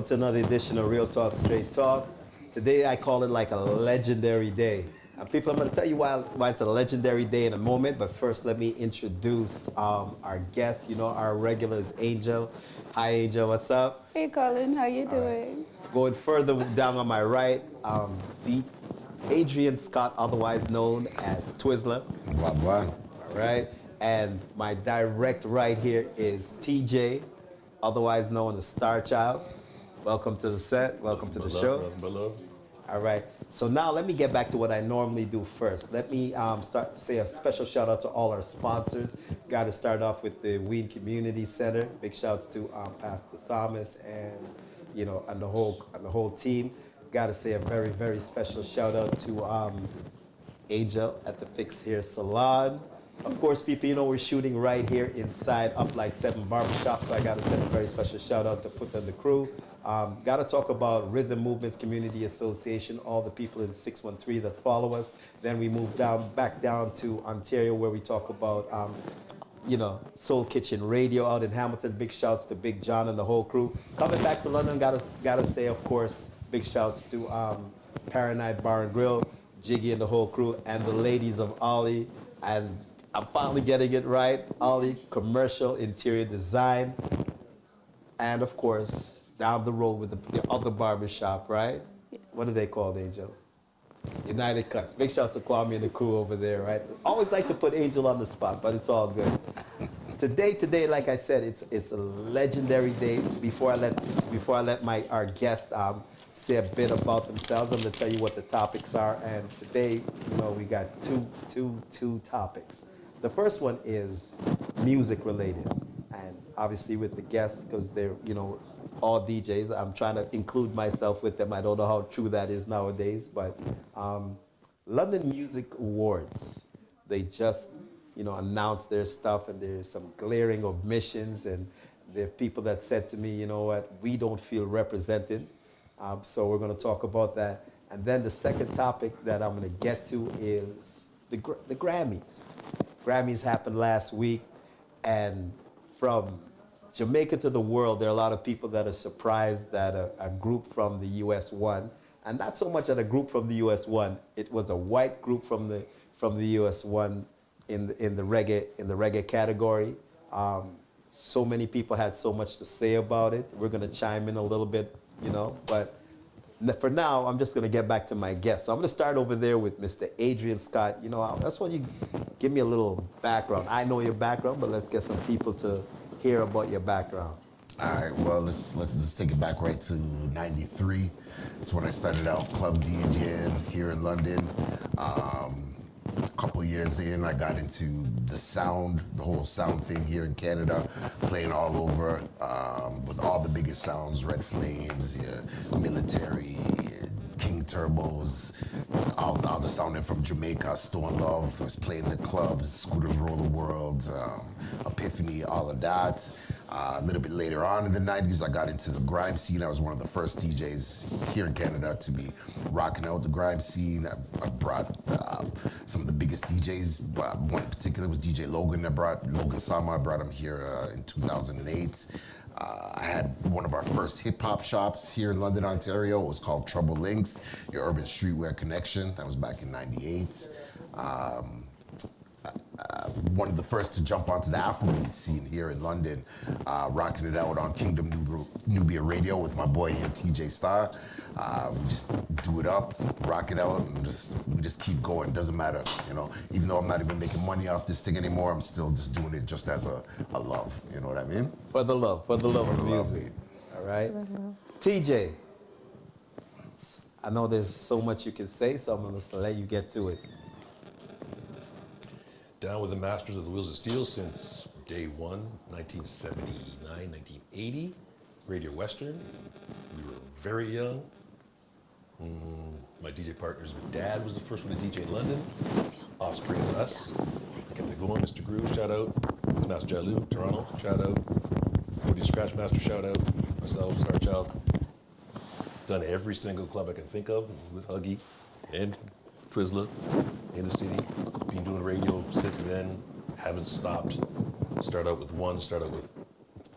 welcome to another edition of Real Talk Straight Talk. Today I call it like a legendary day. And people, I'm going to tell you why it's a legendary day in a moment, but first let me introduce our guest. You know, our regular is Angel. Hi Angel, what's up? Hey Colin, how you doing? Right. Going further down on my right, the Adrian Scott, otherwise known as Twizzler. Wow. All right. And my direct right here is TJ, otherwise known as Star Child. Welcome to the set. Welcome to the show. All right. So now let me get back to what I normally do first. Let me say a special shout out to all our sponsors. Got to start off with the Wien Community Center. Big shouts to Pastor Thomas and and the whole team. Got to say a very, very special shout out to Angel at the Fix Hair Salon. Of course, people, we're shooting right here inside Up Like 7 Barbershop, so I got to send a very special shout out to Put on the crew. Got to talk about Rhythm Movements Community Association, all the people in 613 that follow us. Then we move back down to Ontario, where we talk about, Soul Kitchen Radio out in Hamilton. Big shouts to Big John and the whole crew. Coming back to London, gotta say, of course, big shouts to Paranite Bar and Grill, Jiggy and the whole crew, and the ladies of Ollie. And I'm finally getting it right. Ollie Commercial Interior Design. And of course, down the road with the other barbershop, right? Yeah. What are they called, Angel? United Cuts. Big shouts to Kwame and the crew over there, right? Always like to put Angel on the spot, but it's all good. Today, like I said, it's a legendary day. Before I let our guest say a bit about themselves, I'm going to tell you what the topics are. And today, we got two topics. The first one is music related, and obviously with the guests, because they're all DJs. I'm trying to include myself with them. I don't know how true that is nowadays, but London Music Awards, they just announced their stuff, and there's some glaring omissions, and there are people that said to me, you know what, we don't feel represented. So we're going to talk about that. And then the second topic that I'm going to get to is the Grammys. Grammys happened last week, and from Jamaica to the world, there are a lot of people that are surprised that a group from the US won, and not so much that a group from the US won. It was a white group from the US won in the reggae category. So many people had so much to say about it. We're going to chime in a little bit, but for now, I'm just going to get back to my guest. So I'm going to start over there with Mr. Adrian Scott. That's when you give me a little background. I know your background, but let's get some people to hear about your background. All right, well, let's just take it back right to 93. It's when I started out club DJing here in London. A couple of years in, I got into the whole sound thing here in Canada, playing all over with all the biggest sounds, Red Flames, Military, King Turbos, all the sounding from Jamaica, Stone Love. I was playing in the clubs, Scooters Roller World, Epiphany, all of that. A little bit later on in the 90s, I got into the grime scene. I was one of the first DJs here in Canada to be rocking out the grime scene. I brought some of the biggest DJs. One in particular was DJ Logan. Logan Sama. I brought him here in 2008. I had one of our first hip-hop shops here in London, Ontario. It was called Trouble Links, your urban streetwear connection. That was back in 98. One of the first to jump onto the Afrobeat scene here in London, rocking it out on Kingdom Nubia Radio with my boy here, TJ Star. We just do it up, rock it out, and we just keep going. Doesn't matter, Even though I'm not even making money off this thing anymore, I'm still just doing it just as a love. You know what I mean? For the love of the music. All right, TJ. I know there's so much you can say, so I'm going to let you get to it. Down with the Masters of the Wheels of Steel since day one, 1979, 1980. Radio Western. We were very young. My DJ partner's dad was the first one to DJ in London. Offspring of us. Kept it going. Mr. Groove, shout out. Master Jalou, Toronto, shout out. Cody Scratch Master, shout out. Myself, Star Child. Done every single club I can think of with Huggy and Twizzler in the city. Been doing radio since then. Haven't stopped. Start out with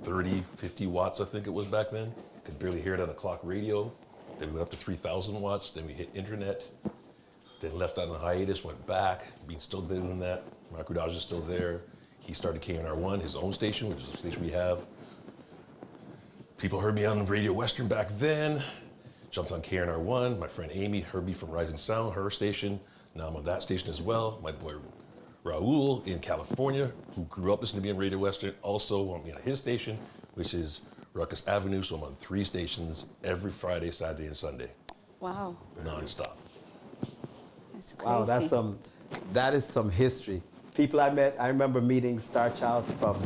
30, 50 watts, I think it was back then. Could barely hear it on a clock radio. Then we went up to 3,000 watts. Then we hit internet. Then left on a hiatus, went back. Been still doing that. Mark Rudaj is still there. He started KNR1, his own station, which is the station we have. People heard me on Radio Western back then. Jumped on KNR1. My friend Amy heard me from Rising Sound, her station. Now I'm on that station as well. My boy Raul in California, who grew up listening to me on Radio Western, also want me on his station, which is Ruckus Avenue. So I'm on 3 stations every Friday, Saturday, and Sunday. Wow. Non-stop. That's crazy. Wow, that is some history. People I met, I remember meeting Star Child from,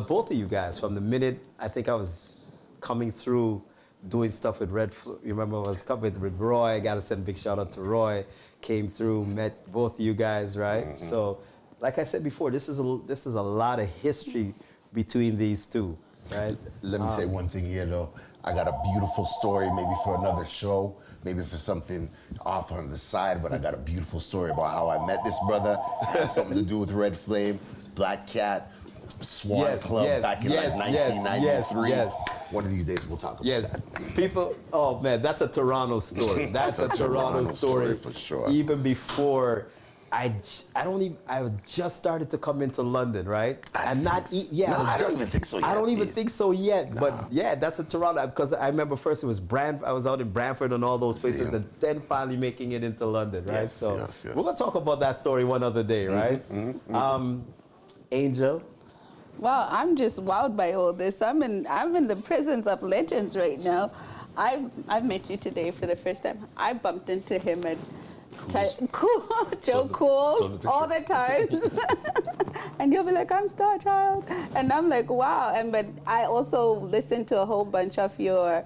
both of you guys, from the minute I think I was coming through doing stuff with you remember I was coming with Roy, I gotta send a big shout out to Roy, came through, met both of you guys, right? Mm-hmm. So, like I said before, this is a lot of history between these two, right? Let me say one thing here, though. I got a beautiful story, maybe for another show, maybe for something off on the side, but I got a beautiful story about how I met this brother. It has something to do with Red Flame, Black Cat, Swan Club back in 1993. Yes. One of these days we'll talk about that. People, oh man, that's a Toronto story. That's a Toronto story for sure. Even before I just started to come into London, right? I don't even think so yet. I don't even think so yet. Nah. But yeah, that's a Toronto, because I remember first it was I was out in Brantford and all those places, and then finally making it into London, right? Yes, so yes. we're gonna talk about that story one other day, right? Angel. Well, I'm just wowed by all this. I'm in the presence of legends right now. I've met you today for the first time. I bumped into him at Joe Cool's all the times. And you'll be like, I'm Star Child. And I'm like, wow. But I also listened to a whole bunch of your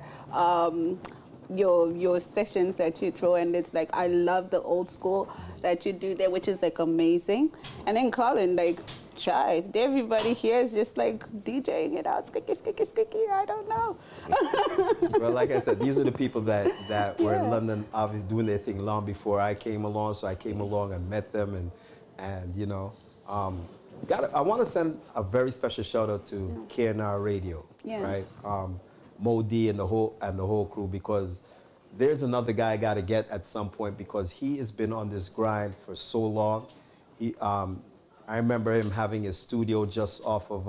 sessions that you throw, and it's like, I love the old school that you do there, which is like amazing. And then Colin, like, everybody here is just like DJing it out, skicky, I don't know. Well, like I said, these are the people that were in London, obviously doing their thing long before I came along. So I came along and met them, and I want to send a very special shout out to KNR Radio, right? Mo D and the whole crew, because there's another guy I got to get at some point, because he has been on this grind for so long. I remember him having his studio just off of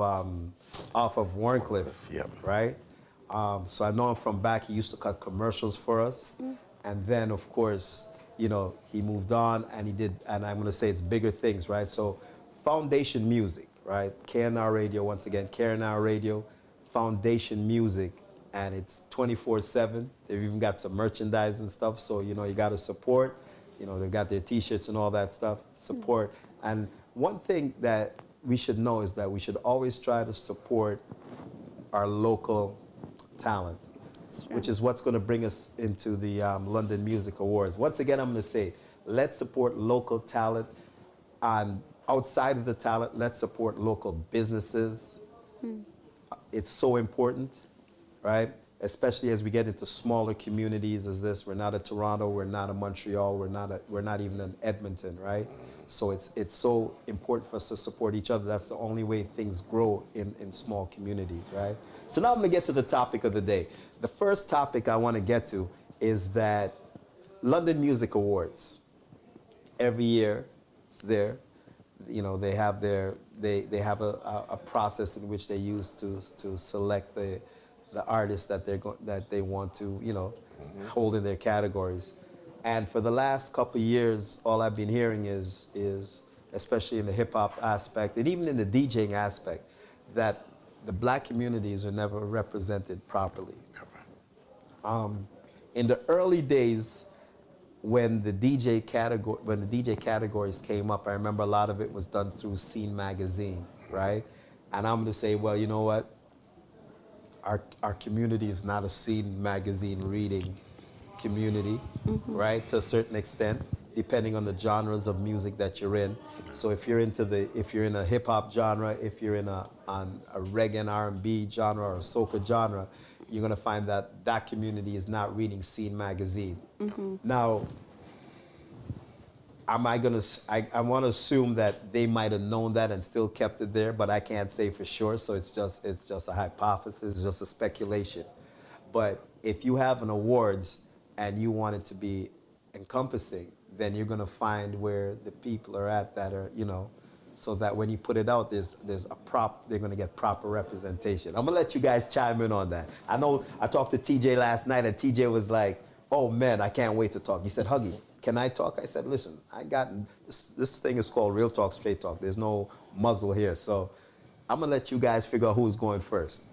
Warncliffe, right? So I know him from back. He used to cut commercials for us, and then of course, he moved on and he did. And I'm gonna say it's bigger things, right? So, Foundation Music, right? KNR Radio, once again, KNR Radio, Foundation Music, and it's 24/7. They've even got some merchandise and stuff. So you got to support. They've got their T-shirts and all that stuff. Support. And one thing that we should know is that we should always try to support our local talent, which is what's going to bring us into the London Music Awards. Once again, I'm going to say, let's support local talent. And outside of the talent, let's support local businesses. It's so important, right? Especially as we get into smaller communities as this. We're not a Toronto, we're not a Montreal, we're not even an Edmonton, right? So it's so important for us to support each other. That's the only way things grow in small communities, right? So now I'm gonna get to the topic of the day. The first topic I wanna get to is that London Music Awards. Every year, it's there. They have they have a process in which they use to select the artists that they want to hold in their categories. And for the last couple of years, all I've been hearing is especially in the hip hop aspect and even in the DJing aspect, that the black communities are never represented properly. In the early days, when the DJ categories came up, I remember a lot of it was done through Scene Magazine, right? And I'm gonna say, well, you know what? Our community is not a Scene Magazine reading community, right? To a certain extent, depending on the genres of music that you're in. So if you're in a hip hop genre, if you're in a reggae and R&B genre or a soca genre, you're gonna find that community is not reading Scene Magazine. Now, I want to assume that they might have known that and still kept it there, but I can't say for sure. So it's just a hypothesis, it's just a speculation. But if you have an awards and you want it to be encompassing, then you're gonna find where the people are at that are, you know, so that when you put it out, there's they're gonna get proper representation. I'm gonna let you guys chime in on that. I know I talked to TJ last night, and TJ was like, "Oh man, I can't wait to talk." He said, "Huggy, can I talk?" I said, "Listen, I got this thing is called Real Talk, Straight Talk. There's no muzzle here, so I'm gonna let you guys figure out who's going first."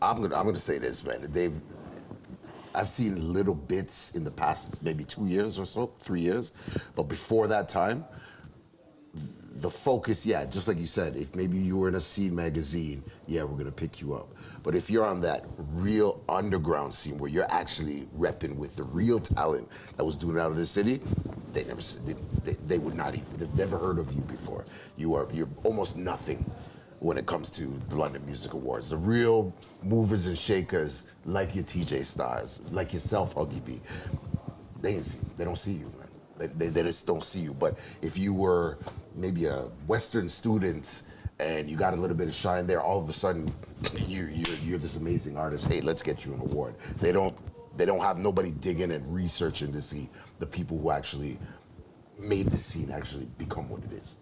I'm gonna say this, man. I've seen little bits in the past maybe 2 years or so, 3 years, but before that time, the focus, yeah, just like you said, if maybe you were in a scene magazine, yeah, we're gonna pick you up. But if you're on that real underground scene where you're actually repping with the real talent that was doing it out of the city, they would not even, they've never heard of you before. You're almost nothing when it comes to the London Music Awards. The real movers and shakers, like your TJ Stars, like yourself, Huggy B, they don't see you, man. They just don't see you. But if you were maybe a Western student and you got a little bit of shine there, all of a sudden you're this amazing artist. Hey, let's get you an award. They don't have nobody digging and researching to see the people who actually made the scene actually become what it is.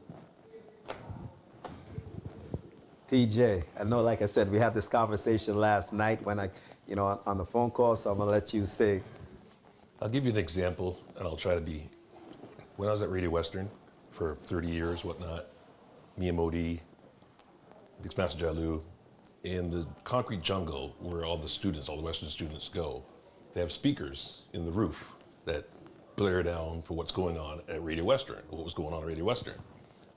TJ, I know, like I said, we had this conversation last night when on the phone call, so I'm gonna let you say. I'll give you an example, and I'll try to be. When I was at Radio Western for 30 years, whatnot, me and Modi, Mixmaster Jalou, in the concrete jungle where all the Western students go, they have speakers in the roof that blare down for what's going on at Radio Western, what was going on at Radio Western.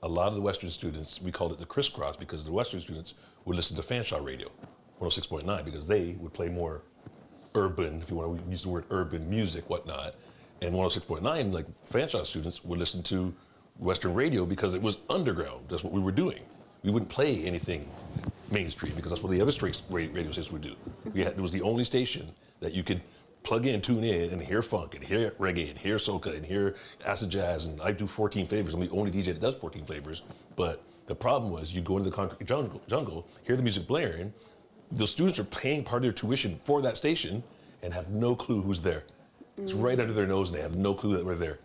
A lot of the Western students, we called it the crisscross because the Western students would listen to Fanshawe Radio, 106.9, because they would play more urban, if you want to use the word urban music, whatnot. And 106.9, like Fanshawe students would listen to Western radio because it was underground. That's what we were doing. We wouldn't play anything mainstream because that's what the other straight radio stations would do. It was the only station that you could plug in, tune in, and hear funk, and hear reggae, and hear soca, and hear acid jazz, and I do 14 flavors. I'm the only DJ that does 14 flavors. But the problem was, you go into the concrete jungle, hear the music blaring, the students are paying part of their tuition for that station and have no clue who's there. It's right under their nose, and they have no clue that we're there.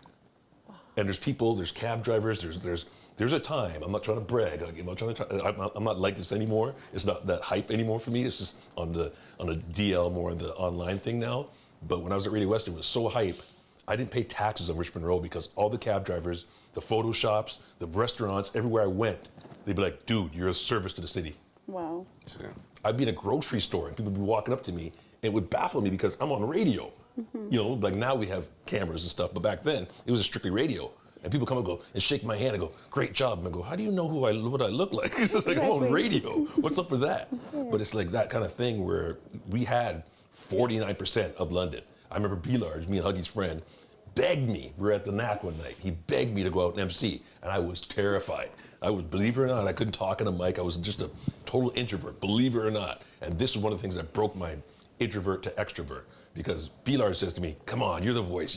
And there's people, there's cab drivers, there's a time. I'm not trying to brag. I'm not like this anymore. It's not that hype anymore for me. It's just on a DL, more on the online thing now. But when I was at Radio Western, it was so hype. I didn't pay taxes on Richmond Road because all the cab drivers, the photo shops, the restaurants, everywhere I went, they'd be like, "Dude, you're a service to the city." Wow. I'd be in a grocery store and people would be walking up to me, and it would baffle me because I'm on radio. You know, like now we have cameras and stuff, but back then it was strictly radio. And people come and go and shake my hand and go, "Great job." And I go, "How do you know what I look like?" It's just like, I'm on radio. What's up with that? But it's like that kind of thing where we had 49% of London. I remember B-Large, me and Huggy's friend, begged me. We were at the NAC one night. He begged me to go out and MC, and I was terrified. Believe it or not, I couldn't talk on a mic. I was just a total introvert, believe it or not. And this is one of the things that broke my introvert to extrovert. Because B-Large says to me, "Come on, you're the voice,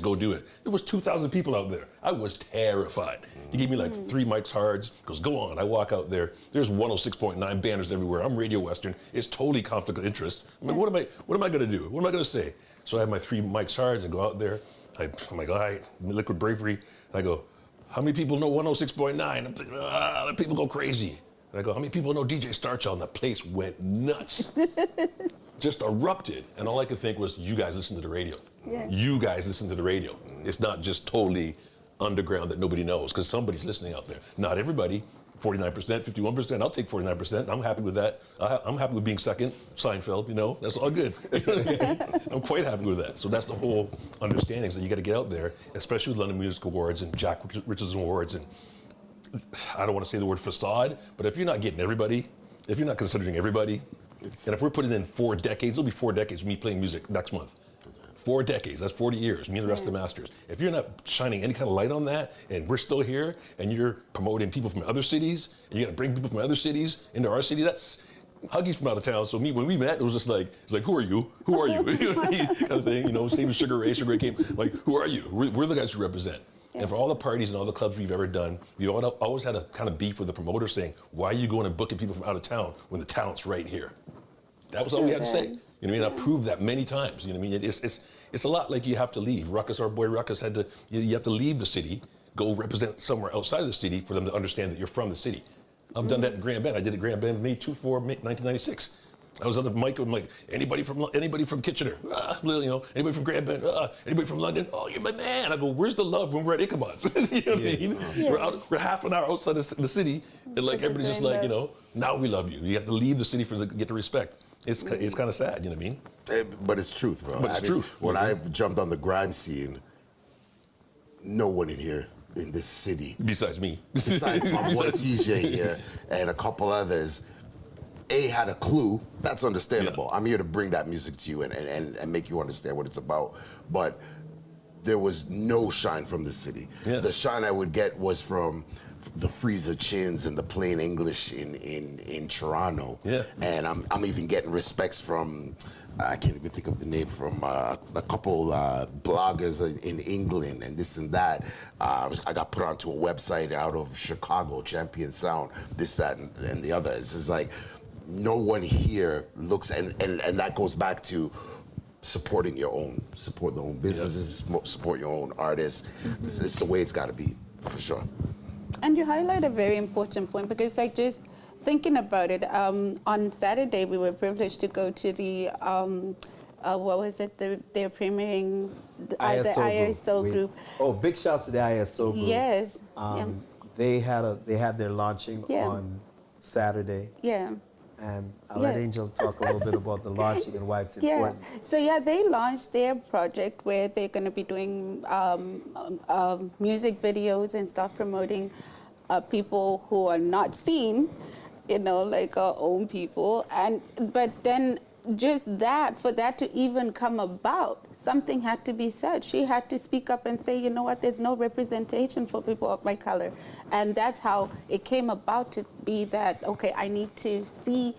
go do it." There was 2,000 people out there. I was terrified. He gave me like 3 mics hards, goes, "Go on." I walk out there, there's 106.9 banners everywhere. I'm Radio Western, it's totally conflict of interest. I mean, what am I gonna do? What am I gonna say? So I have my 3 mics hards and go out there. I'm like, all right, Liquid Bravery. And I go, "How many people know 106.9? I'm thinking, let people go crazy. And I go, "How many people know DJ Starchild?" And the place went nuts. Just erupted, and all I could think was, you guys listen to the radio. Yeah. You guys listen to the radio. It's not just totally underground that nobody knows, because somebody's listening out there. Not everybody, 49%, 51%, I'll take 49%, I'm happy with that. I'm happy with being second, Seinfeld, you know, that's all good. You know what I mean? I'm quite happy with that. So that's the whole understanding, is that you gotta get out there, especially with London Music Awards and Jack Richardson Awards, and I don't wanna say the word facade, but if you're not getting everybody, if you're not considering everybody, and if we're putting in 4 decades, it'll be 4 decades of me playing music next month. 4 decades, that's 40 years, me and the rest of the masters. If you're not shining any kind of light on that, and we're still here, and you're promoting people from other cities, and you're gonna bring people from other cities into our city, that's, Huggy's from out of town, so when we met, it was just like, it's like, who are you? Who are you? You know, kind of thing, you know, same as Sugar Ray came, like, who are you? We're the guys who represent. Yeah. And for all the parties and all the clubs we've ever done, we always had a kind of beef with the promoter saying, "Why are you going and booking people from out of town when the talent's right here?" That was all we had to say. You know what I mean? I proved that many times. You know what I mean? It's a lot like you have to leave. Ruckus, our boy Ruckus, had to. You have to leave the city, go represent somewhere outside of the city for them to understand that you're from the city. I've done that in Grand Bend. I did a Grand Bend May 1996. I was on the mic with like anybody from Kitchener, you know, anybody from Grand Bend, anybody from London. Oh, you're my man. I go, where's the love when we're at Ichabod's? You know what I mean? Yeah. We're half an hour outside the city, and like everybody's just like, you know, now we love you. You have to leave the city to get the respect. It's kind of sad, you know what I mean? But it's truth, bro. But it's truth. When I jumped on the grime scene, no one in here in this city, besides me, besides my boy TJ here and a couple others, had a clue. That's understandable. Yeah. I'm here to bring that music to you and make you understand what it's about. But there was no shine from the city. Yeah. The shine I would get was from the Freezer Chins and the plain English in Toronto. Yeah. And I'm even getting respects from, I can't even think of the name, from a couple bloggers in England and this and that. I got put onto a website out of Chicago, Champion Sound, this, that, and the other. It's just like, no one here looks, and that goes back to supporting your own, support the own businesses, support your own artists. This is the way it's got to be, for sure. And you highlight a very important point, because like just thinking about it, on Saturday we were privileged to go to the, what was it, they're premiering the ISO group. Oh, big shouts to the ISO group. Yes. They had their launching on Saturday. Yeah. And I'll let Angel talk a little bit about the launching and why it's important. So they launched their project where they're going to be doing music videos and stuff promoting people who are not seen, you know, like our own people. But then just that, for that to even come about, something had to be said. She had to speak up and say, you know what, there's no representation for people of my color. And that's how it came about to be that, okay, I need to see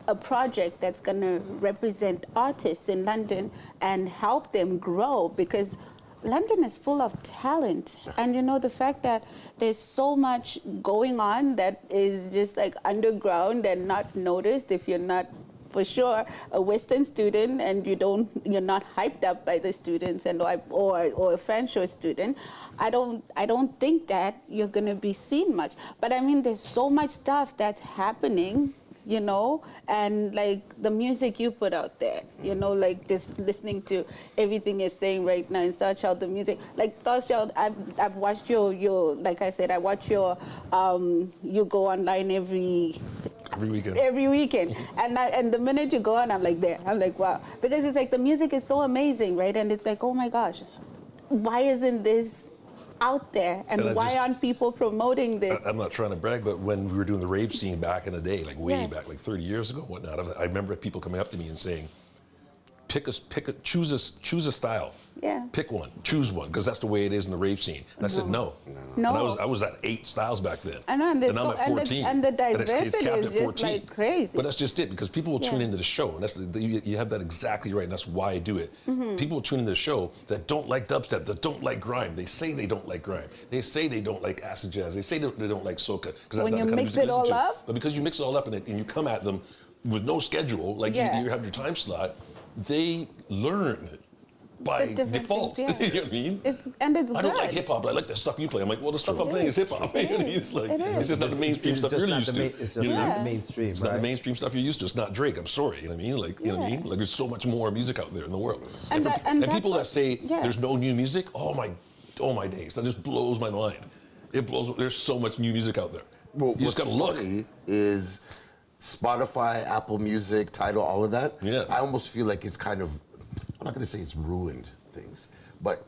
a project that's going to represent artists in London and help them grow, because London is full of talent. And you know, the fact that there's so much going on that is just like underground and not noticed if you're not, for sure, a Western student and you're not hyped up by the students and or a French student, I don't think that you're gonna be seen much. But I mean, there's so much stuff that's happening, you know, and like the music you put out there, you know, like just listening to everything you're saying right now in Starchild, the music, like Starchild, I've watched your, like I said, I watch your, you go online every weekend. And the minute you go on, I'm like there. I'm like, wow. Because it's like the music is so amazing, right? And it's like, oh my gosh, why isn't this out there? And why aren't people promoting this? I'm not trying to brag, but when we were doing the rave scene back in the day, like way back, like 30 years ago, whatnot, I remember people coming up to me and saying, choose a style. Yeah. Pick one, choose one, because that's the way it is in the rave scene. And I said no. And I was at 8 styles back then. I know, and I'm at 14. And the diversity is just like crazy. But that's just it, because people will tune into the show, and you have that exactly right, and that's why I do it. People will tune into the show that don't like dubstep, that don't like grime. They say they don't like grime. They say they don't like acid jazz. They say they don't like soca, because that's not the kind of music they listen to. But because you mix it all up and you come at them with no schedule, like you have your time slot, they learn by default. You know what I mean? It's I don't like hip hop, but I like the stuff you play. I'm like, well, the stuff I'm playing is hip hop. You know what I mean? It's like, it's just not the mainstream stuff you're used to. It's just not the mainstream, It's not the mainstream stuff you're used to. It's not Drake. I'm sorry. You know what I mean? Like, you know what I mean? Like, there's so much more music out there in the world. And people that say there's no new music, oh my days, that just blows my mind. It blows. There's so much new music out there. Well, you just gotta look. Is Spotify, Apple Music, Tidal, all of that. Yeah. I almost feel like it's kind of, I'm not going to say it's ruined things, but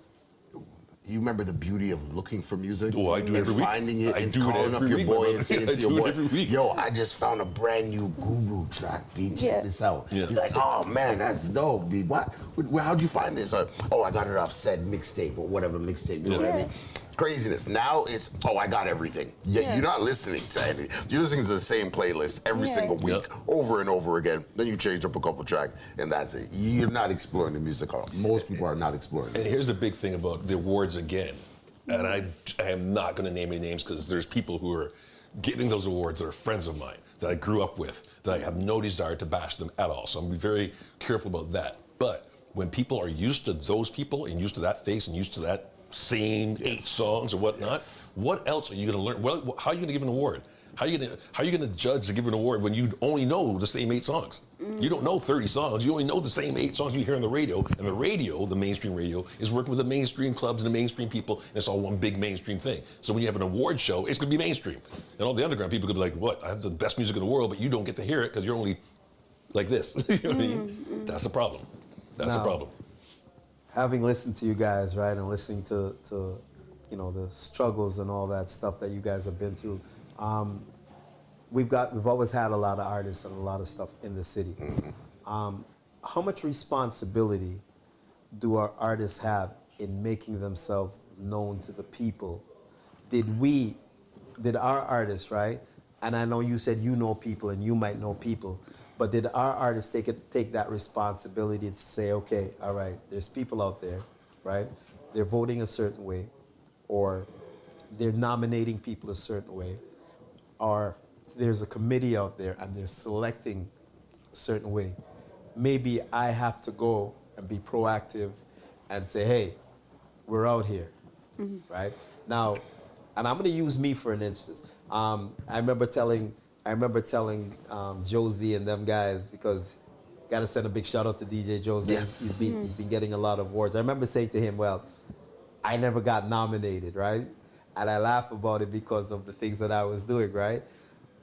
you remember the beauty of looking for music? Oh, I do every week. Finding it and calling up your boy and saying to your boy, yo, I just found a brand new Guru track, B. Check this out. Yeah. He's like, oh man, that's dope, B. What? How'd you find this? Or, oh, I got it off said mixtape or whatever mixtape. You know what I mean? Craziness. Now it's, oh, I got everything. You're not listening to anything. You're listening to the same playlist every single week, over and over again. Then you change up a couple tracks, and that's it. You're not exploring the music. Most people are not exploring. And here's the big thing about the awards again. And I am not going to name any names because there's people who are getting those awards that are friends of mine, that I grew up with, that I have no desire to bash them at all. So I'm very careful about that. But when people are used to those people and used to that face and used to that same 8 songs or whatnot, what else are you going to learn? How are you going to give an award? How are you going to judge to give an award when you only know the same 8 songs? You don't know 30 songs. You only know the same 8 songs you hear on the radio. And the radio, the mainstream radio, is working with the mainstream clubs and the mainstream people, and it's all one big mainstream thing. So when you have an award show, it's going to be mainstream. And all the underground people could be like, what? I have the best music in the world, but you don't get to hear it because you're only like this. You know what I mean? That's the problem. That's the problem. Having listened to you guys, right, and listening to you know, the struggles and all that stuff that you guys have been through, we've always had a lot of artists and a lot of stuff in the city. How much responsibility do our artists have in making themselves known to the people? Did our artists, right? And I know you said you know people and you might know people, but did our artists take that responsibility to say, okay, all right, there's people out there, right? They're voting a certain way, or they're nominating people a certain way, or there's a committee out there and they're selecting a certain way. Maybe I have to go and be proactive and say, hey, we're out here, right? Now, and I'm gonna use me for an instance. I remember telling Josie and them guys, because gotta send a big shout out to DJ Josie. Yes. He's been getting a lot of awards. I remember saying to him, well, I never got nominated, right? And I laugh about it because of the things that I was doing, right?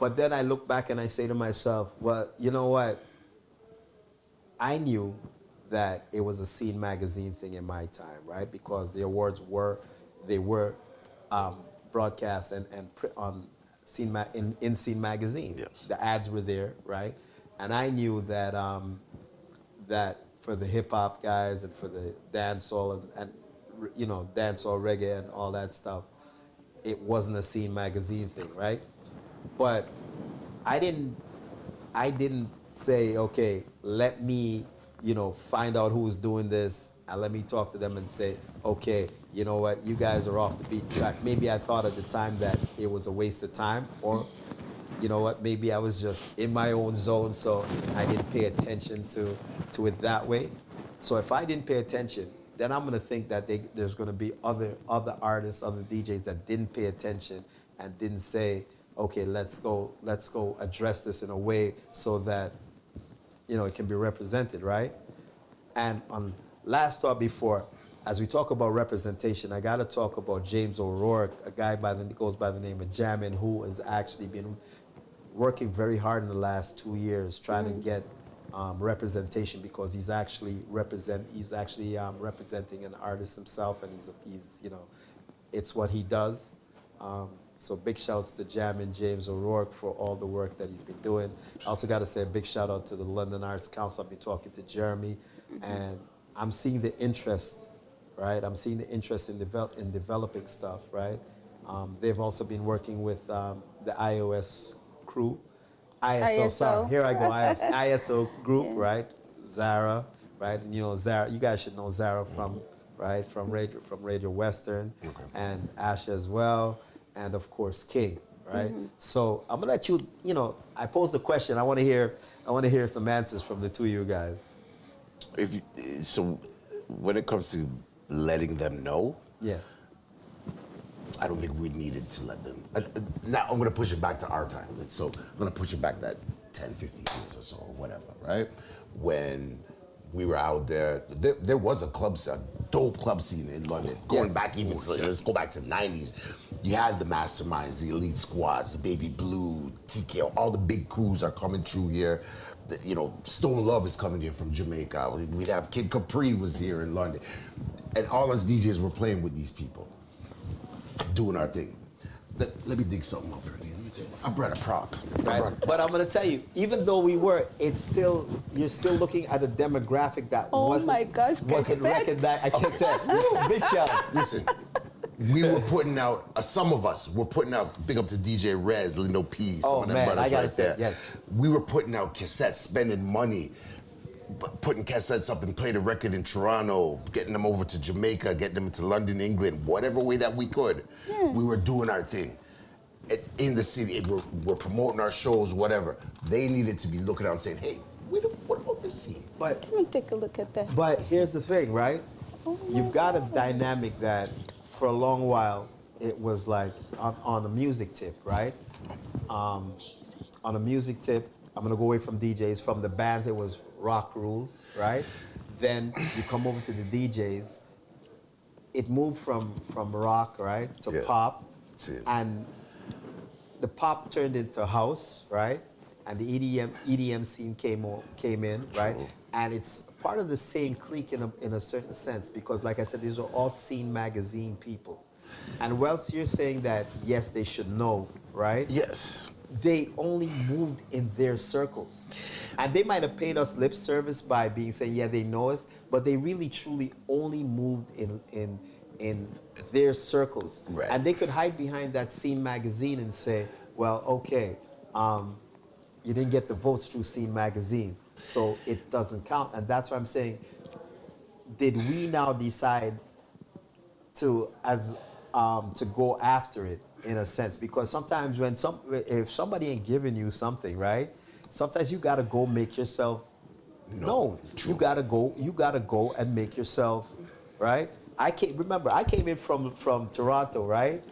But then I look back and I say to myself, well, you know what? I knew that it was a Scene magazine thing in my time, right? Because the awards were broadcast and on Scene in Scene magazine. Yes. The ads were there, right? And I knew that that for the hip hop guys and for the dancehall and you know, dancehall, reggae and all that stuff, it wasn't a Scene magazine thing, right? But I didn't say, okay, let me, you know, find out who's doing this and let me talk to them and say, okay, you know what, you guys are off the beaten track. Maybe I thought at the time that it was a waste of time, or you know what, maybe I was just in my own zone, so I didn't pay attention to it that way. So if I didn't pay attention, then I'm gonna think that there's gonna be other artists, other DJs that didn't pay attention and didn't say, okay, let's go address this in a way so that, you know, it can be represented, right? And on last thought before, as we talk about representation, I gotta talk about James O'Rourke, a guy goes by the name of Jamin, who has actually been working very hard in the last 2 years trying to get representation, because he's actually representing an artist himself, and he's you know, it's what he does. So big shouts to James O'Rourke for all the work that he's been doing. I also got to say a big shout out to the London Arts Council. I've been talking to Jeremy, and I'm seeing the interest, right? I'm seeing the interest in developing stuff, right? They've also been working with the IOS crew. ISO, sorry, here I go, ISO group, right? Zara, right? And you know Zara, you guys should know Zara from Radio Western, and Ash as well, and of course King, right? So I'm gonna let you, you know, I posed the question. I want to hear some answers from the two of you guys. So when it comes to letting them know, Yeah. I don't think we needed to let them. Now I'm gonna push it back to our time. So I'm gonna push it back that 10, 15 years or so, or whatever, right? When we were out there was a dope club scene in London. Going back even, let's go back to the 90s. You had the Masterminds, the Elite Squads, the Baby Blue, TKO, all the big crews are coming through here. You know, Stone Love is coming here from Jamaica. We'd have Kid Capri was here in London. And all us DJs were playing with these people, doing our thing. Let me dig something up already. I brought a prop. Right. But I'm gonna tell you, even though you're still looking at a demographic that wasn't recognized. I can't say. Listen, big shout. Listen, we were putting out, some of us were putting out, big up to DJ Rez, Lindo P, some of them brothers I gotta right say, there. yes. We were putting out cassettes, spending money, putting cassettes up and playing a record in Toronto, getting them over to Jamaica, getting them to London, England, whatever way that we could. We were doing our thing. in the city, if we're promoting our shows, whatever, they needed to be looking out and saying, hey, what about this scene? But Let me take a look at that. But here's the thing, right? You've got a dynamic that for a long while it was like on the music tip, right? On the music tip, I'm gonna go away from DJs. From the bands, it was rock rules, right? Then you come over to the DJs. It moved from rock, right, to pop, and the pop turned into house, right? And the EDM scene came in, right? True. And it's part of the same clique in a certain sense because, like I said, these are all Scene magazine people. And whilst you're saying that, yes, they should know, right? Yes. They only moved in their circles. And they might have paid us lip service by saying, yeah, they know us, but they really, truly only moved in their circles. Right. And they could hide behind that Scene magazine and say, well, okay, you didn't get the votes through Scene magazine, so it doesn't count. And that's why I'm saying, did we now decide to go after it in a sense? Because sometimes if somebody ain't giving you something, right? Sometimes you gotta go make yourself known. You gotta go and make yourself, right? I came in from Toronto, right?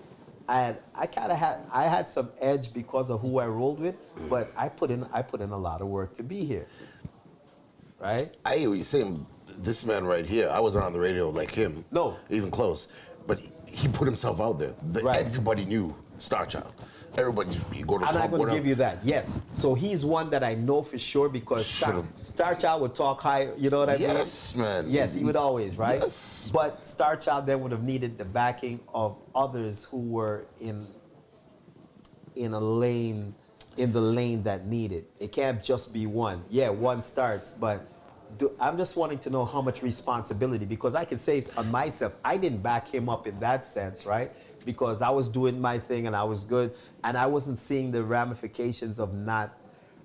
And I had some edge because of who I rolled with, but I put in a lot of work to be here. Right? I hear what you're saying. This man right here, I wasn't on the radio like him. No. Even close. But he put himself out there. Right. Everybody knew Star Child. Everybody, you go to I'm not pub, going to give you that. Yes. So he's one that I know for sure because Star Child would talk high. You know what I mean? Yes, man. Yes, he would always, right? Yes. But Star Child then would have needed the backing of others who were in the lane that needed. It can't just be one. Yeah, one starts, but I'm just wanting to know how much responsibility, because I can say on myself, I didn't back him up in that sense, right? Because I was doing my thing and I was good, and I wasn't seeing the ramifications of not,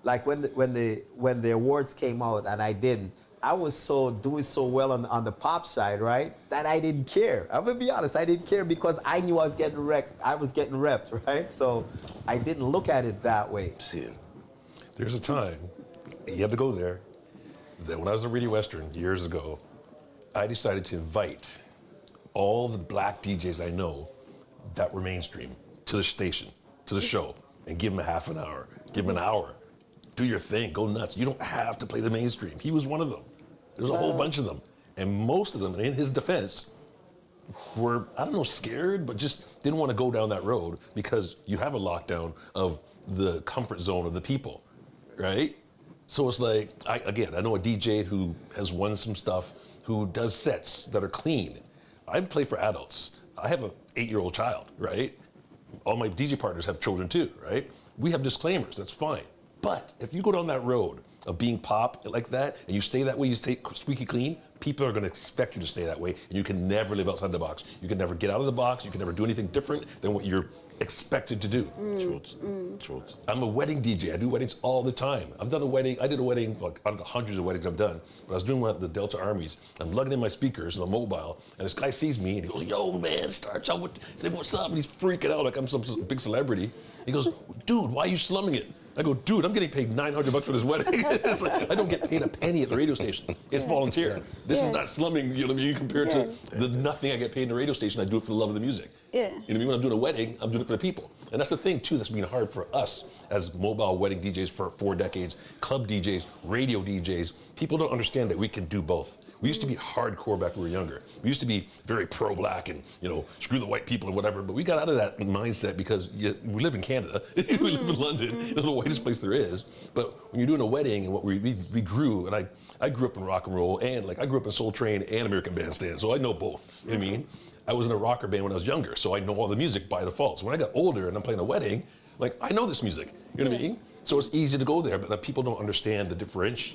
like when the awards came out and I didn't. I was doing so well on the pop side, right? That I didn't care. I'm gonna be honest, I didn't care because I knew I was getting wrecked. I was getting repped, right? So I didn't look at it that way. See, There's a time, you had to go there, that when I was in Radio Western years ago, I decided to invite all the black DJs I know that were mainstream to the station, to the show, and give them a half an hour, give them an hour. Do your thing, go nuts. You don't have to play the mainstream. He was one of them. There was a whole bunch of them. And most of them, in his defense, were, I don't know, scared, but just didn't want to go down that road because you have a lockdown of the comfort zone of the people, right? So it's like, I know a DJ who has won some stuff, who does sets that are clean. I play for adults. I have an 8-year-old child, right? All my DJ partners have children too, right? We have disclaimers, that's fine. But if you go down that road of being pop like that, and you stay that way, you stay squeaky clean, people are gonna expect you to stay that way, and you can never live outside the box. You can never get out of the box, you can never do anything different than what you're expected to do. Truth. I'm a wedding DJ, I do weddings all the time. I did a wedding, like out of the hundreds of weddings I've done, but I was doing one at the Delta Armies. I'm lugging in my speakers on a mobile, and this guy sees me, and he goes, yo, man, Star Child, say, what's up? And he's freaking out like I'm some big celebrity. He goes, dude, why are you slumming it? I go, dude, I'm getting paid $900 for this wedding. It's like, I don't get paid a penny at the radio station. It's volunteer. This is not slumming, you know what I mean, compared to the nothing I get paid in the radio station. I do it for the love of the music. Yeah. You know what I mean? When I'm doing a wedding, I'm doing it for the people. And that's the thing, too, that's been hard for us as mobile wedding DJs for 4 decades, club DJs, radio DJs. People don't understand that we can do both. We used to be hardcore back when we were younger. We used to be very pro-black and, you know, screw the white people and whatever, but we got out of that mindset because we live in Canada. We live in London, you know, the whitest place there is. But when you're doing a wedding and what we grew, and I grew up in rock and roll, and like I grew up in Soul Train and American Bandstand, so I know both, you know what I mean? I was in a rocker band when I was younger, so I know all the music by default. So when I got older and I'm playing a wedding, like I know this music, you know what I mean? So it's easy to go there, but people don't understand the difference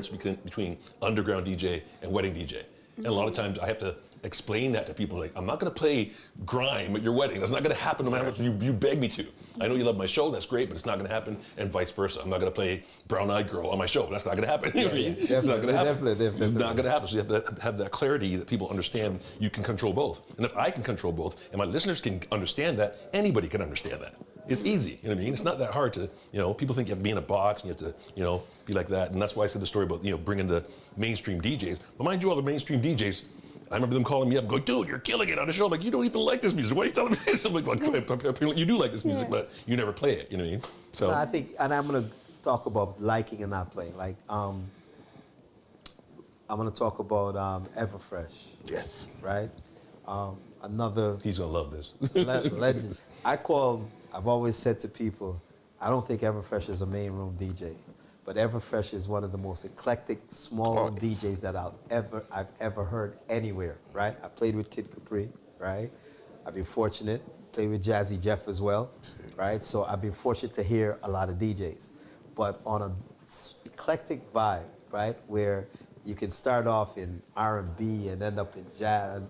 between underground DJ and wedding DJ. And a lot of times I have to explain that to people, like, I'm not gonna play grime at your wedding. That's not gonna happen no matter what you beg me to. I know you love my show, that's great, but it's not gonna happen, and vice versa. I'm not gonna play Brown Eyed Girl on my show. That's not gonna happen. You know what I mean? It's not gonna happen. Definitely. It's not gonna happen. So you have to have that clarity that people understand you can control both. And if I can control both, and my listeners can understand that, anybody can understand that. It's easy, you know what I mean? It's not that hard to, people think you have to be in a box and you have to, be like that. And that's why I said the story about, bringing the mainstream DJs. But mind you, all the mainstream DJs, I remember them calling me up and going, dude, you're killing it on the show. I'm like, you don't even like this music. Why are you telling me this? I'm like, well, apparently you do like this music, but you never play it, you know what I mean? So No, I think, and I'm going to talk about liking and not playing. Like, I'm going to talk about Everfresh. Yes. Right? Another he's going to love this. legend. I've always said to people, I don't think Everfresh is a main room DJ, but Everfresh is one of the most eclectic small room DJs that I've ever heard anywhere, right? I played with Kid Capri, right? I've been fortunate, played with Jazzy Jeff as well, right? So I've been fortunate to hear a lot of DJs, but on an eclectic vibe, right? Where you can start off in R&B and end up in jazz.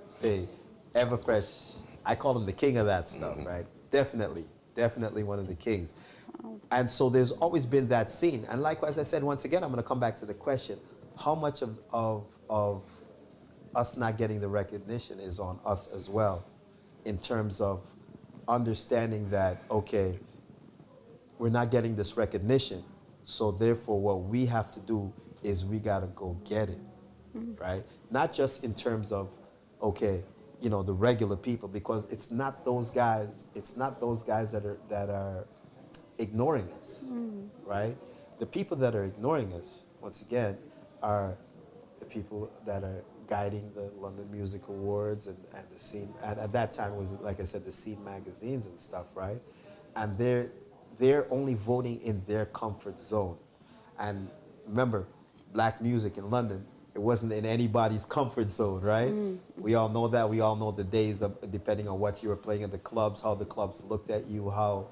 Everfresh, I call him the king of that stuff, right? Definitely one of the kings. And so there's always been that scene. And likewise, I said, once again, I'm going to come back to the question, how much of us not getting the recognition is on us as well, in terms of understanding that, okay, we're not getting this recognition, so therefore what we have to do is we got to go get it, right? Not just in terms of, okay, the regular people, because it's not those guys that are ignoring us, right? The people that are ignoring us, once again, are the people that are guiding the London Music Awards and the scene. At that time, it was, like I said, the scene magazines and stuff, right? And they're only voting in their comfort zone. And remember, black music in London, it wasn't in anybody's comfort zone, right? We all know that. We all know the days of, depending on what you were playing at the clubs, how the clubs looked at you, how,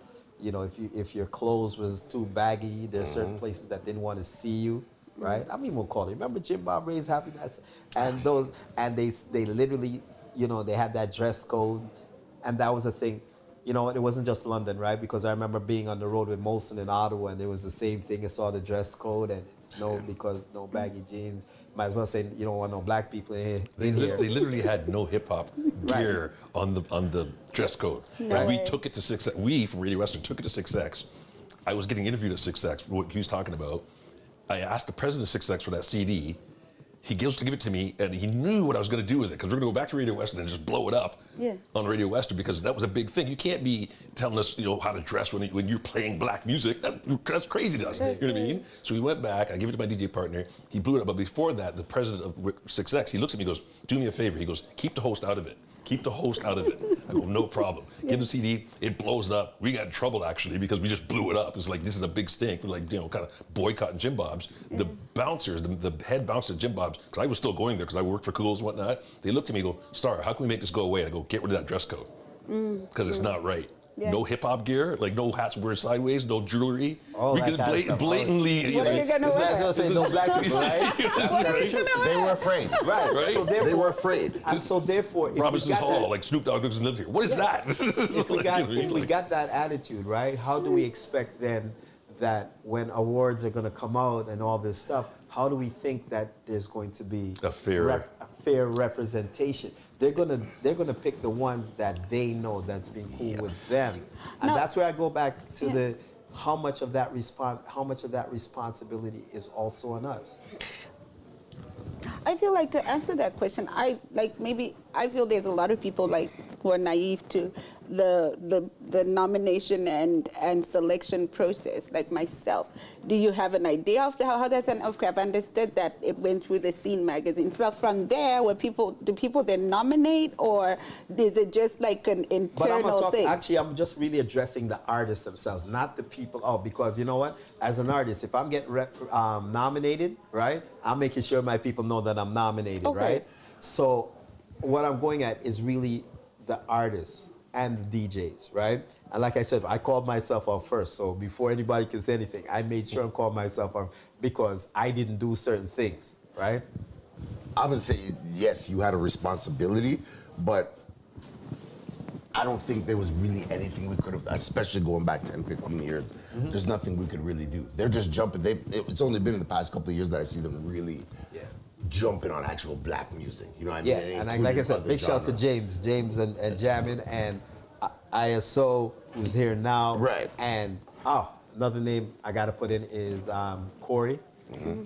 if your clothes was too baggy, there's certain places that didn't want to see you, right? I mean, we'll call it. Remember Jim Bob Ray's Happiness? And they literally, they had that dress code, and that was a thing. It wasn't just London, right? Because I remember being on the road with Molson in Ottawa, and it was the same thing. I saw the dress code, and it's because no baggy jeans. Might as well say you don't want no black people in here. They literally had no hip hop gear on the dress code. No and way. we took it to 6X. We from Radio Western took it to 6X. I was getting interviewed at 6X for what he was talking about. I asked the president of 6X for that CD. He goes to give it to me, and he knew what I was going to do with it, because we're going to go back to Radio Western and just blow it up on Radio Western, because that was a big thing. You can't be telling us, how to dress when you're playing black music. That's crazy to us. You know what I mean? So we went back. I gave it to my DJ partner. He blew it up. But before that, the president of 6X, he looks at me and goes, do me a favor. He goes, keep the host out of it. Keep the host out of it. I go, no problem. Give the CD, it blows up. We got in trouble, actually, because we just blew it up. It's like, this is a big stink. We're like, kind of boycotting Jim Bob's. The bouncers, the head bouncer at Jim Bob's, because I was still going there because I worked for Cool's and whatnot, they looked at me and go, Star, how can we make this go away? And I go, get rid of that dress code. Because it's not right. Yeah. No hip hop gear, like no hats wear sideways, no jewelry. All we that can kind of stuff. blatantly. What are you gonna It's wear? not going to say no black people, right? What are you gonna They wear? were afraid. Right. So They therefore, were afraid. and so therefore, if Robinson's we got Hall, that, like Snoop Dogg doesn't live here. What is that? if we got that attitude, right? How do we expect then that when awards are going to come out and all this stuff, how do we think that there's going to be A fair- a fair representation? They're gonna pick the ones that they know that's been cool with them, and No. that's where I go back to how much of that responsibility is also on us. I feel like to answer that question, I feel there's a lot of people who are naive to the nomination and selection process, like myself. Do you have an idea of how that's an? Okay, I've understood that it went through the Scene magazine. From there, do people then nominate, or is it just like an internal thing? Actually, I'm just really addressing the artists themselves, not the people. Oh, because you know what? As an artist, if I'm getting nominated, right, I'm making sure my people know that I'm nominated, Okay. right? So what I'm going at is really the artists and the DJs, right? And like I said, I called myself out first. So before anybody can say anything, I made sure and called myself out because I didn't do certain things, right? I would say, yes, you had a responsibility, but I don't think there was really anything we could have, especially going back 10, 15 years, there's nothing we could really do. They're just jumping. It's only been in the past couple of years that I see them really jumping on actual black music. You know what I mean? Yeah, and like I said, big shouts to James and jamming, and ISO, who's here now. Right. And, another name I got to put in is Corey.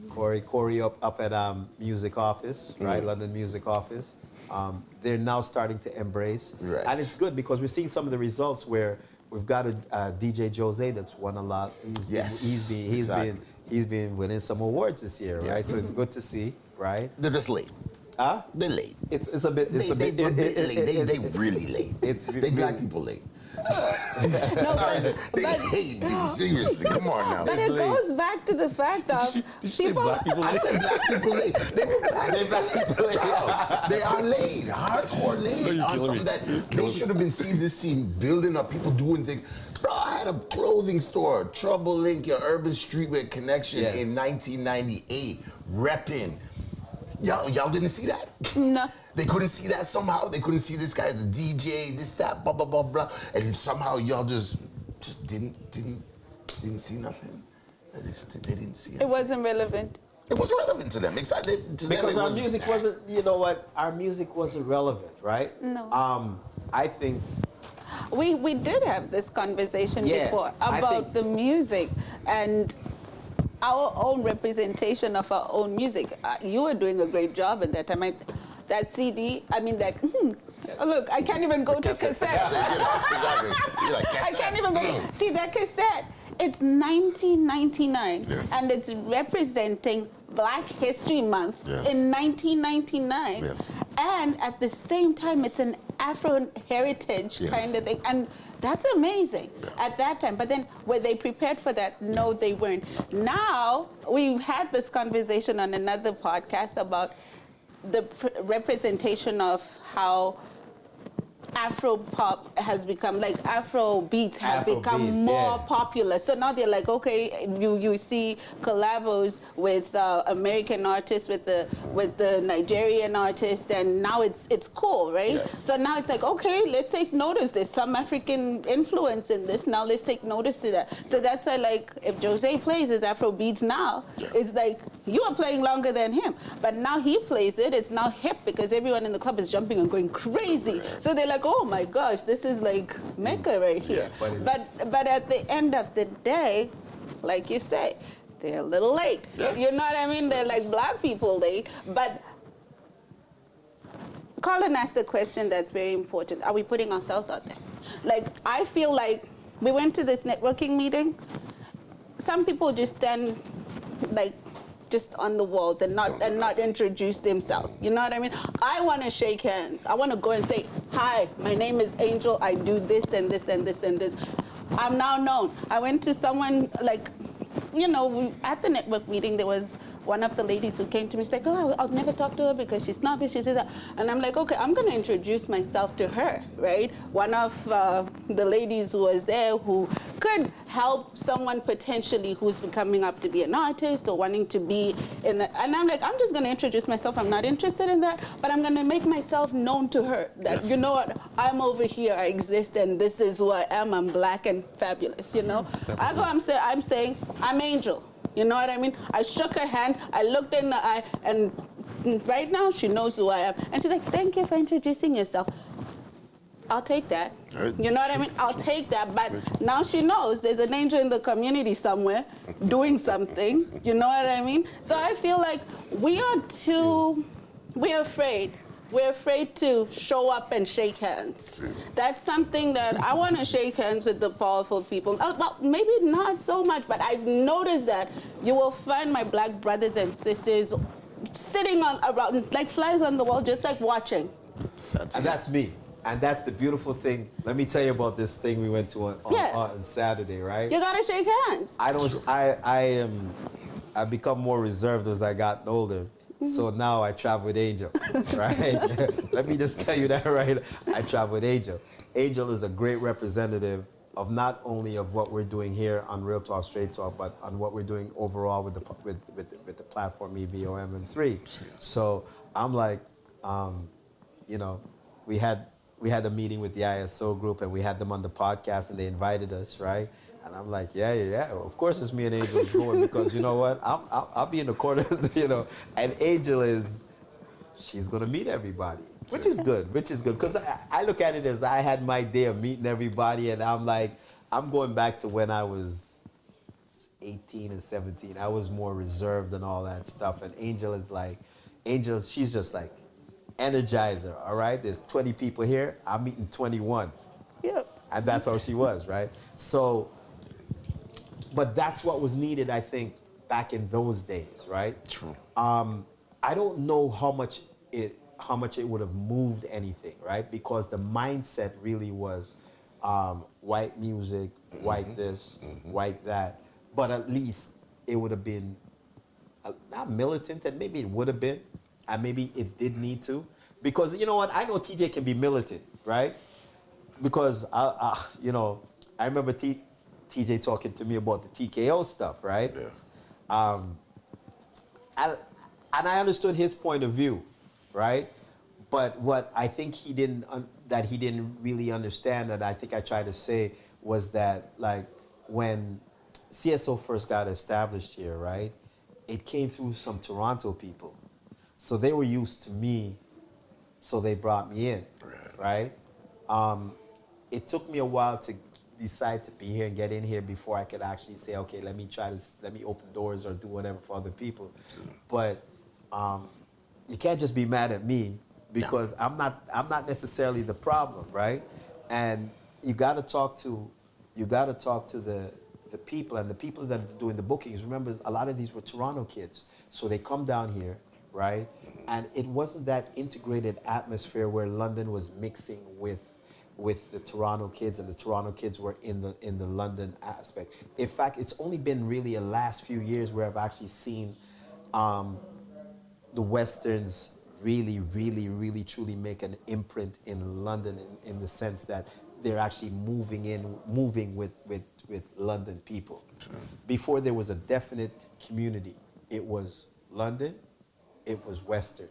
Corey up at Music Office, right? London Music Office. They're now starting to embrace. Right. And it's good because we're seeing some of the results where we've got a DJ Jose that's won a lot. He's been winning some awards this year, right? So it's good to see, right? They're just late. Huh? They're late. It's a bit They really late. They black people late. Sorry, they hate me. Seriously, come on now. But it goes back to the fact of Did you say people. black people? I said black people late. They were black people late. They are late, hardcore late on something that they should have been seeing this scene building up, people doing things. Bro, I had a clothing store, Trouble Link, your Urban Streetwear Connection in 1998, repping. Y'all didn't see that? No. They couldn't see that somehow. They couldn't see this guy as a DJ, this, that, blah, blah, blah, blah. And somehow y'all just didn't see nothing. They didn't see it. It wasn't relevant. It was relevant to them. Because our music wasn't, you know what? Our music wasn't relevant, right? No. I think We did have this conversation before I about think- the music and our own representation of our own music. You were doing a great job at that time. That CD, look, I can't even go to cassette. Exactly. You're like, I can't even go to, see that cassette. It's 1999 and it's representing Black History Month in 1999. Yes. And at the same time, it's an Afro heritage kind of thing. And that's amazing at that time. But then were they prepared for that? No, they weren't. Now, we've had this conversation on another podcast about the representation of how Afro pop has become, like Afro beats have become more popular. So now they're like, okay, you see collabos with American artists, with the Nigerian artists, and now it's cool, right? Yes. So now it's like, okay, let's take notice. There's some African influence in this. Now let's take notice to that. So that's why, like, if Jose plays his Afro beats now, it's like you are playing longer than him, but now he plays it. It's now hip because everyone in the club is jumping and going crazy. So they're like, oh my gosh, this is like Mecca right here. But at the end of the day, like you say, they're a little late. You know what I mean? They're like black people late. But Colin asked a question that's very important. Are we putting ourselves out there? Like, I feel like we went to this networking meeting. Some people just stand like just on the walls and not introduce themselves. You know what I mean? I want to shake hands. I want to go and say, hi, my name is Angel. I do this and this and this and this. I'm now known. I went to someone, like, you know, at the network meeting, there was one of the ladies who came to me, she's like, oh, I'll never talk to her because she's snobbish, she said that. And I'm like, okay, I'm going to introduce myself to her, right? One of the ladies who was there who could help someone potentially who's coming up to be an artist or wanting to be in the, and I'm like, I'm just going to introduce myself. I'm not interested in that, but I'm going to make myself known to her that, you know what, I'm over here, I exist, and this is who I am. I'm black and fabulous, you know? I go, I'm saying, I'm Angel. You know what I mean? I shook her hand, I looked in the eye, and right now she knows who I am. And she's like, thank you for introducing yourself. I'll take that. You know what I mean? I'll take that. But now she knows there's an angel in the community somewhere doing something. You know what I mean? So I feel like we're afraid. We're afraid to show up and shake hands. That's something that I want to shake hands with the powerful people. Well, maybe not so much, but I've noticed that you will find my black brothers and sisters sitting around like flies on the wall, just like watching. And that's me. And that's the beautiful thing. Let me tell you about this thing we went to on Saturday, right? You gotta shake hands. I've become more reserved as I got older. So now I travel with Angel, right? Let me just tell you that, right? I travel with Angel. Angel is a great representative of not only of what we're doing here on Real Talk, Straight Talk, but on what we're doing overall with the platform EVOM3. So I'm like, you know, we had a meeting with the ISO group and we had them on the podcast and they invited us, right? And I'm like, yeah. Of course, it's me and Angel going because you know what? I'll be in the corner, you know. And Angel she's gonna meet everybody, Which is good, because I look at it as I had my day of meeting everybody, and I'm like, I'm going back to when I was 18 and 17. I was more reserved and all that stuff, and Angel, she's just like, energizer, all right? There's 20 people here, I'm meeting 21. Yep. And that's how she was, right? So, but that's what was needed, I think, back in those days, right? True. I don't know how much it would have moved anything, right? Because the mindset really was white music, white this, white that. But at least it would have been not militant, and maybe it would have been, and maybe it did need to. Because you know what? I know TJ can be militant, right? Because I remember TJ talking to me about the TKO stuff, right? Yes. And I understood his point of view, right? But what I think he didn't really understand, that I think I tried to say, was that like when CSO first got established here, right? It came through some Toronto people, so they were used to me, so they brought me in, right? It took me a while to decide to be here and get in here before I could actually say, okay, let me open doors or do whatever for other people. But you can't just be mad at me, because I'm not necessarily the problem, right? And you got to talk to the people, and the people that are doing the bookings. Remember, a lot of these were Toronto kids, so they come down here, right? And it wasn't that integrated atmosphere where London was mixing with the Toronto kids, and the Toronto kids were in the London aspect. In fact, it's only been really the last few years where I've actually seen the Westerns really, really, really, truly make an imprint in London, in the sense that they're actually moving with London people. Before, there was a definite community. It was London, it was Western,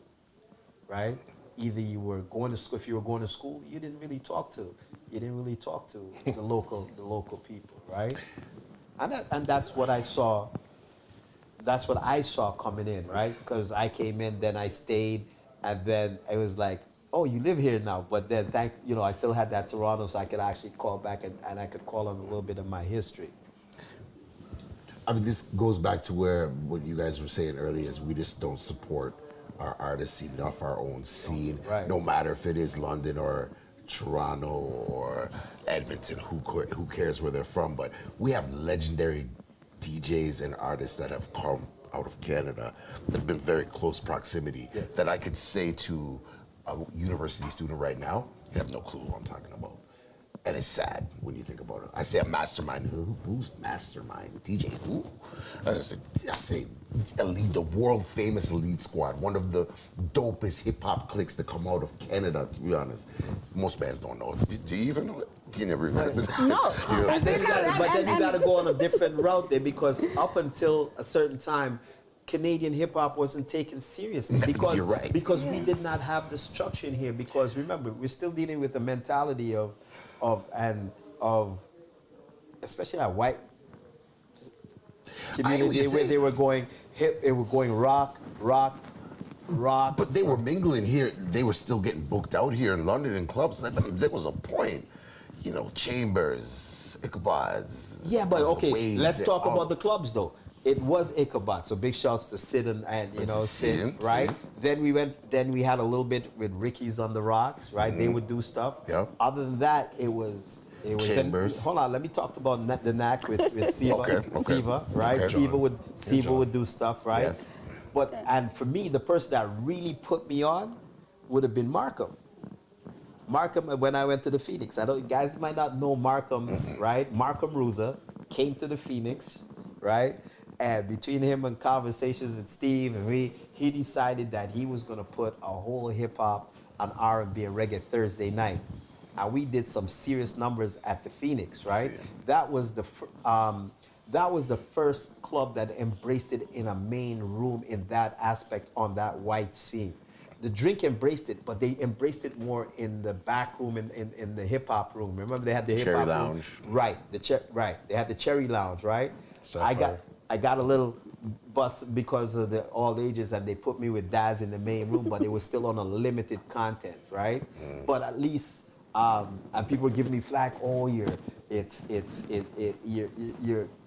right? Either you were going to school. If you were going to school, you didn't really talk to the local people, right? And that's what I saw. That's what I saw coming in, right? Because I came in, then I stayed, and then it was like, oh, you live here now. But then, I still had that Toronto, so I could actually call back, and I could call on a little bit of my history. I mean, this goes back to what you guys were saying earlier, is we just don't support our artists enough, our own scene, right. No matter if it is London or Toronto or Edmonton, who cares where they're from, but we have legendary DJs and artists that have come out of Canada that have been very close proximity, yes. That I could say to a university student right now, you have no clue who I'm talking about. And it's sad when you think about it. I say a mastermind. Who's mastermind? DJ who? I say elite, the world famous elite squad. One of the dopest hip hop cliques to come out of Canada, to be honest. Most bands don't know it. Do you even know it? You never even heard it. No. And then you got to go on a different route there, because up until a certain time, Canadian hip hop wasn't taken seriously, because You're right. because we did not have the structure in here. Because remember, we're still dealing with the mentality of especially that white community, where they were going hip, they were going rock. But they were mingling here. They were still getting booked out here in London in clubs. There was a point, Chambers, Ichabods. Yeah, but okay, Wade, let's talk about the clubs though. It was Ichabod, so big shouts to Sid and Sid, right? Then we had a little bit with Ricky's on the Rocks, right? Mm-hmm. They would do stuff. Yep. Other than that, it was Chambers. Hold on, let me talk about the knack with Siva. Okay. Siva, right? Okay. Siva would do stuff, right? Yes. And for me, the person that really put me on would have been Markham. Markham, when I went to the Phoenix, guys might not know Markham, right? Markham Ruza came to the Phoenix, right? And between him and conversations with Steve and me, he decided that he was going to put a whole hip-hop, an R&B, and reggae Thursday night. And we did some serious numbers at the Phoenix, right? That was the first club that embraced it in a main room in that aspect on that white scene. The drink embraced it, but they embraced it more in the back room, in the hip-hop room. Remember, they had the hip-hop Cherry Lounge. Room? Right, right. They had the Cherry Lounge, right? Sapphire. I got a little bus because of the all ages, and they put me with Daz in the main room, but it was still on a limited content, right? But at least, and people were giving me flack. Oh, you're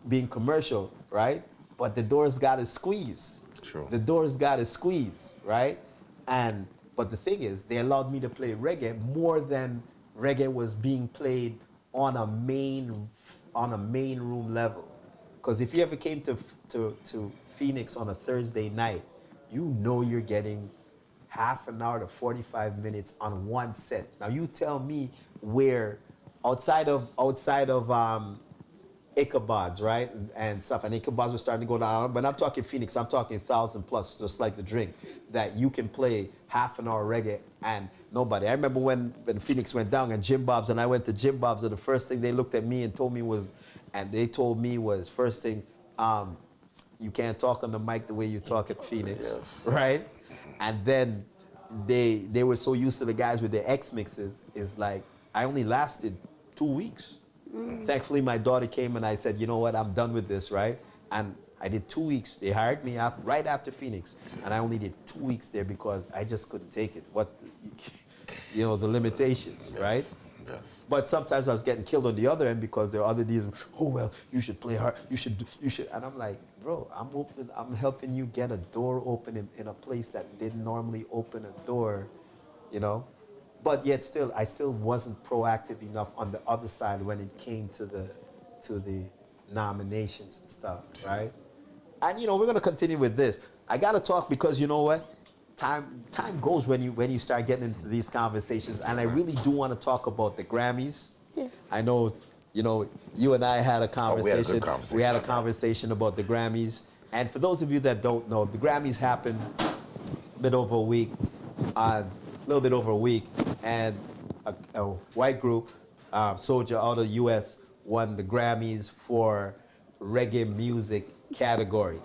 being commercial, right? But the doors got to squeeze. True. The doors got to squeeze, right? But the thing is, they allowed me to play reggae more than reggae was being played on a main room level. Because if you ever came to Phoenix on a Thursday night, you know you're getting half an hour to 45 minutes on one set. Now you tell me where outside of Ichabod's, right, and stuff, and Ichabod's were starting to go down. But I'm talking Phoenix, I'm talking 1,000 plus, just like the drink, that you can play half an hour reggae and nobody. I remember when Phoenix went down and Jim Bob's, and I went to Jim Bob's, and the first thing they looked at me and told me was, first thing, you can't talk on the mic the way you talk at Phoenix, Yes. right? And then they were so used to the guys with their X mixes, is like, I only lasted 2 weeks. Thankfully, my daughter came and I said, you know what, I'm done with this, right? And I did 2 weeks. They hired me right after Phoenix, and I only did 2 weeks there because I just couldn't take it. The limitations, right? Yes. But sometimes I was getting killed on the other end because there are other deals. Oh well, you should play hard. You should. And I'm like, bro, I'm helping you get a door open in a place that didn't normally open a door, you know. But yet still, I still wasn't proactive enough on the other side when it came to the nominations and stuff, right? And we're gonna continue with this. I gotta talk because you know what? Time goes when you start getting into these conversations, and I really do want to talk about the Grammys. Yeah. I know, you and I had a conversation. We had a good conversation. We had a conversation about the Grammys, and for those of you that don't know, the Grammys happened a little bit over a week, and a white group, Soldier out of the U.S., won the Grammys for reggae music category.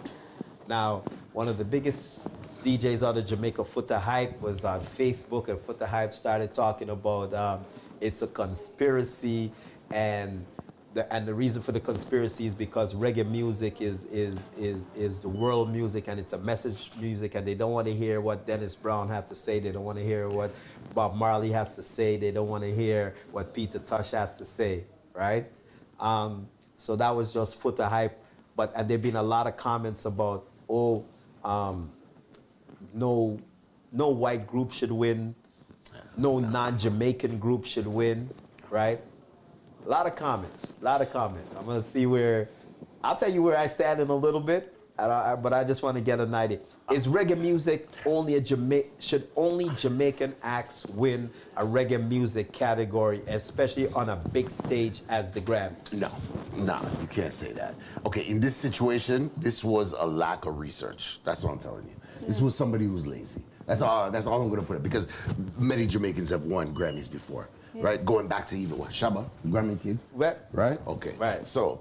Now, one of the biggest DJs out of Jamaica, Foota Hype, was on Facebook, and Foota Hype started talking about it's a conspiracy, and the reason for the conspiracy is because reggae music is the world music, and it's a message music, and they don't want to hear what Dennis Brown had to say. They don't want to hear what Bob Marley has to say. They don't want to hear what Peter Tosh has to say, right? So that was just Foota Hype, and there've been a lot of comments about, no white group should win, no non-Jamaican group should win, right? A lot of comments. I'm gonna see I'll tell you where I stand in a little bit, but I just want to get an idea. Is reggae music should only Jamaican acts win a reggae music category, especially on a big stage as the Grammys? No, you can't say that. Okay, in this situation, this was a lack of research. That's what I'm telling you. This was somebody who was lazy. That's all I'm gonna put it, because many Jamaicans have won Grammys before. Yeah. Right, going back to even Shabba, Grammy kid, right? Okay, right. So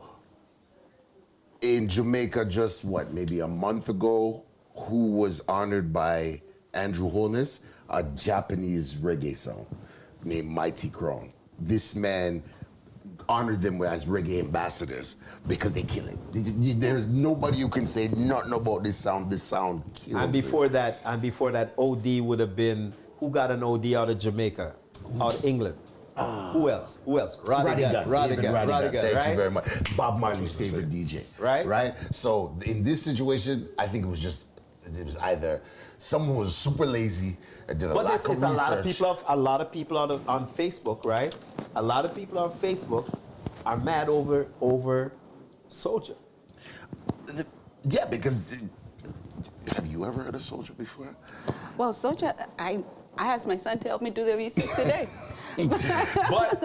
in Jamaica, just maybe a month ago, who was honored by Andrew Holness, a Japanese reggae song named Mighty Crown. This man honored them as reggae ambassadors because they kill it. There's nobody who can say nothing about this sound. This sound kills. And before that, OD would have been, who got an OD out of Jamaica? Out of England. Who else? Rodigan. Thank right? you very much. Bob Marley's favorite DJ. Right? So in this situation, I think it was either someone was super lazy and did a lack of research. A lot of people on Facebook, right? A lot of people on Facebook are mad over Soldier. Yeah, because have you ever heard of Soldier before? Well, Soldier, I asked my son to help me do the research today. But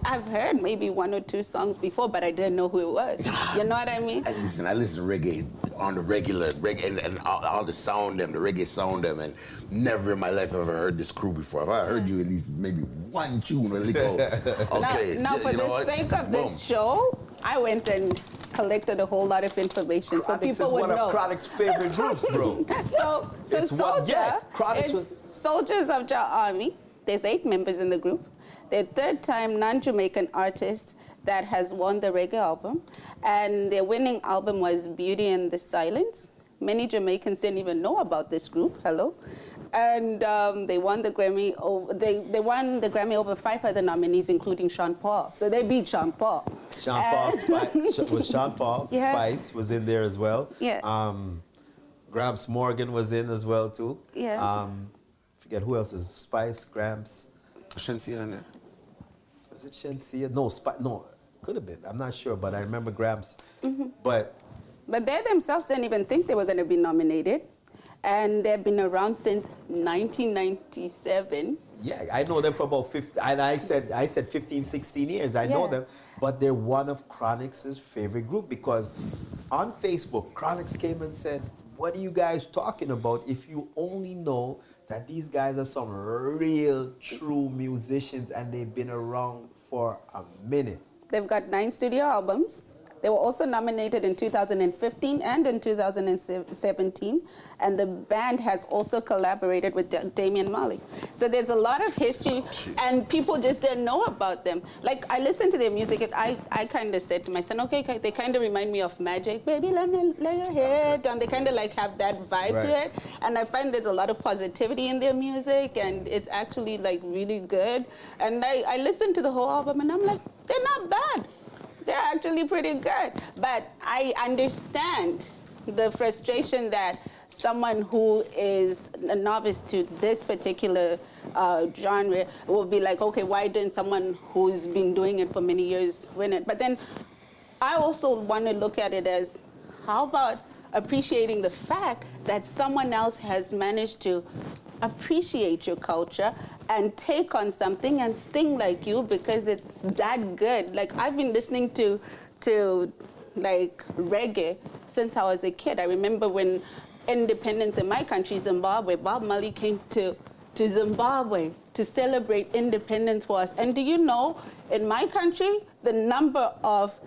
I've heard maybe one or two songs before, but I didn't know who it was. You know what I mean? I listen to reggae on the regular, and all the sound them, the reggae sound them, and never in my life have I ever heard this crew before. If I heard you at least maybe one tune, really go, okay. Now for the sake of this show, I went and collected a whole lot of information so people would know. It's one of Chronic's favorite groups, bro. So Soldier is Soldiers of Jah Army. There's 8 members in the group. They're third-time non-Jamaican artists that has won the reggae album, and their winning album was Beauty and the Silence. Many Jamaicans didn't even know about this group. Hello. And they won the Grammy. They won the Grammy over 5 other nominees, including Sean Paul. So they beat Sean Paul. Sean Paul was Sean Paul. Yeah. Spice was in there as well. Yeah. Gramps Morgan was in as well too. Yeah. Forget who else is Spice, Gramps. Shensia in there. Was it Shensia? No, no, could have been. I'm not sure, but I remember Gramps. But they themselves didn't even think they were going to be nominated. And they've been around since 1997. yeah, I know them for about 15, and I said 15, 16 years. I know Yeah. them, but they're one of Chronix's favorite group because on Facebook, Chronix came and said, "What are you guys talking about? If you only know that these guys are some real, true musicians and they've been around for a minute." They've got 9 studio albums. They were also nominated in 2015 and in 2017. And the band has also collaborated with Damian Marley. So there's a lot of history, and people just didn't know about them. Like, I listened to their music, and I kind of said to my son, okay, they kind of remind me of Magic. Baby, let me lay your head down. They kind of like have that vibe to Right. it. And I find there's a lot of positivity in their music, and it's actually like really good. And I listened to the whole album, and I'm like, they're not bad. They're actually pretty good. But I understand the frustration that someone who is a novice to this particular genre will be like, okay, why didn't someone who's been doing it for many years win it? But then I also want to look at it as, how about appreciating the fact that someone else has managed to appreciate your culture and take on something and sing like you because it's that good. Like, I've been listening to like reggae since I was a kid. I remember when independence in my country, Zimbabwe, Bob Marley came to Zimbabwe to celebrate independence for us. And do you know, in my country, the number of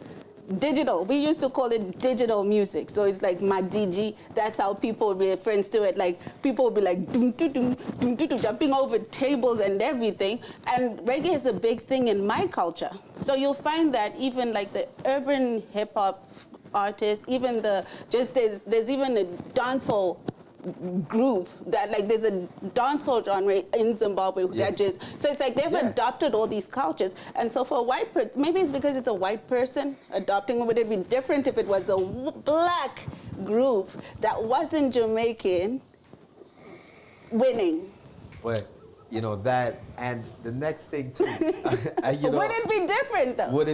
digital, we used to call it digital music. So it's like Madigi, that's how people reference to it. Like, people will be like doom doo doom doom doo doo, jumping over tables and everything. And reggae is a big thing in my culture. So you'll find that even like the urban hip hop artists, even there's even a dancehall group that, like, there's a dancehall genre in Zimbabwe that just, so it's like they've adopted all these cultures. And so for a white person, maybe it's because it's a white person adopting, would it be different if it was a black group that wasn't Jamaican winning? But you know that, and the next thing too, you know, Would it be different though? Would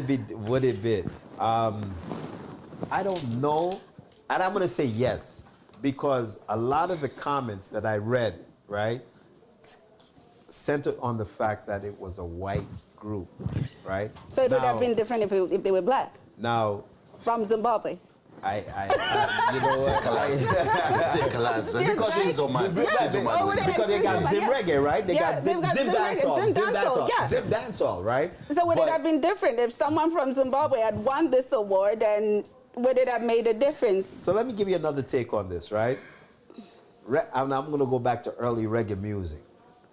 it be? I don't know, and I'm gonna say yes, because a lot of the comments that I read, right, centered on the fact that it was a white group, right? So it would have been different if they were black Now, from Zimbabwe. you know what? Because she's on my Because they got Zim Reggae, right? They got Zim Dancehall. Zim Dancehall, right? So would But- it have been different if someone from Zimbabwe had won this award, and would it have made a difference? So let me give you another take on this, right? I'm going to go back to early reggae music.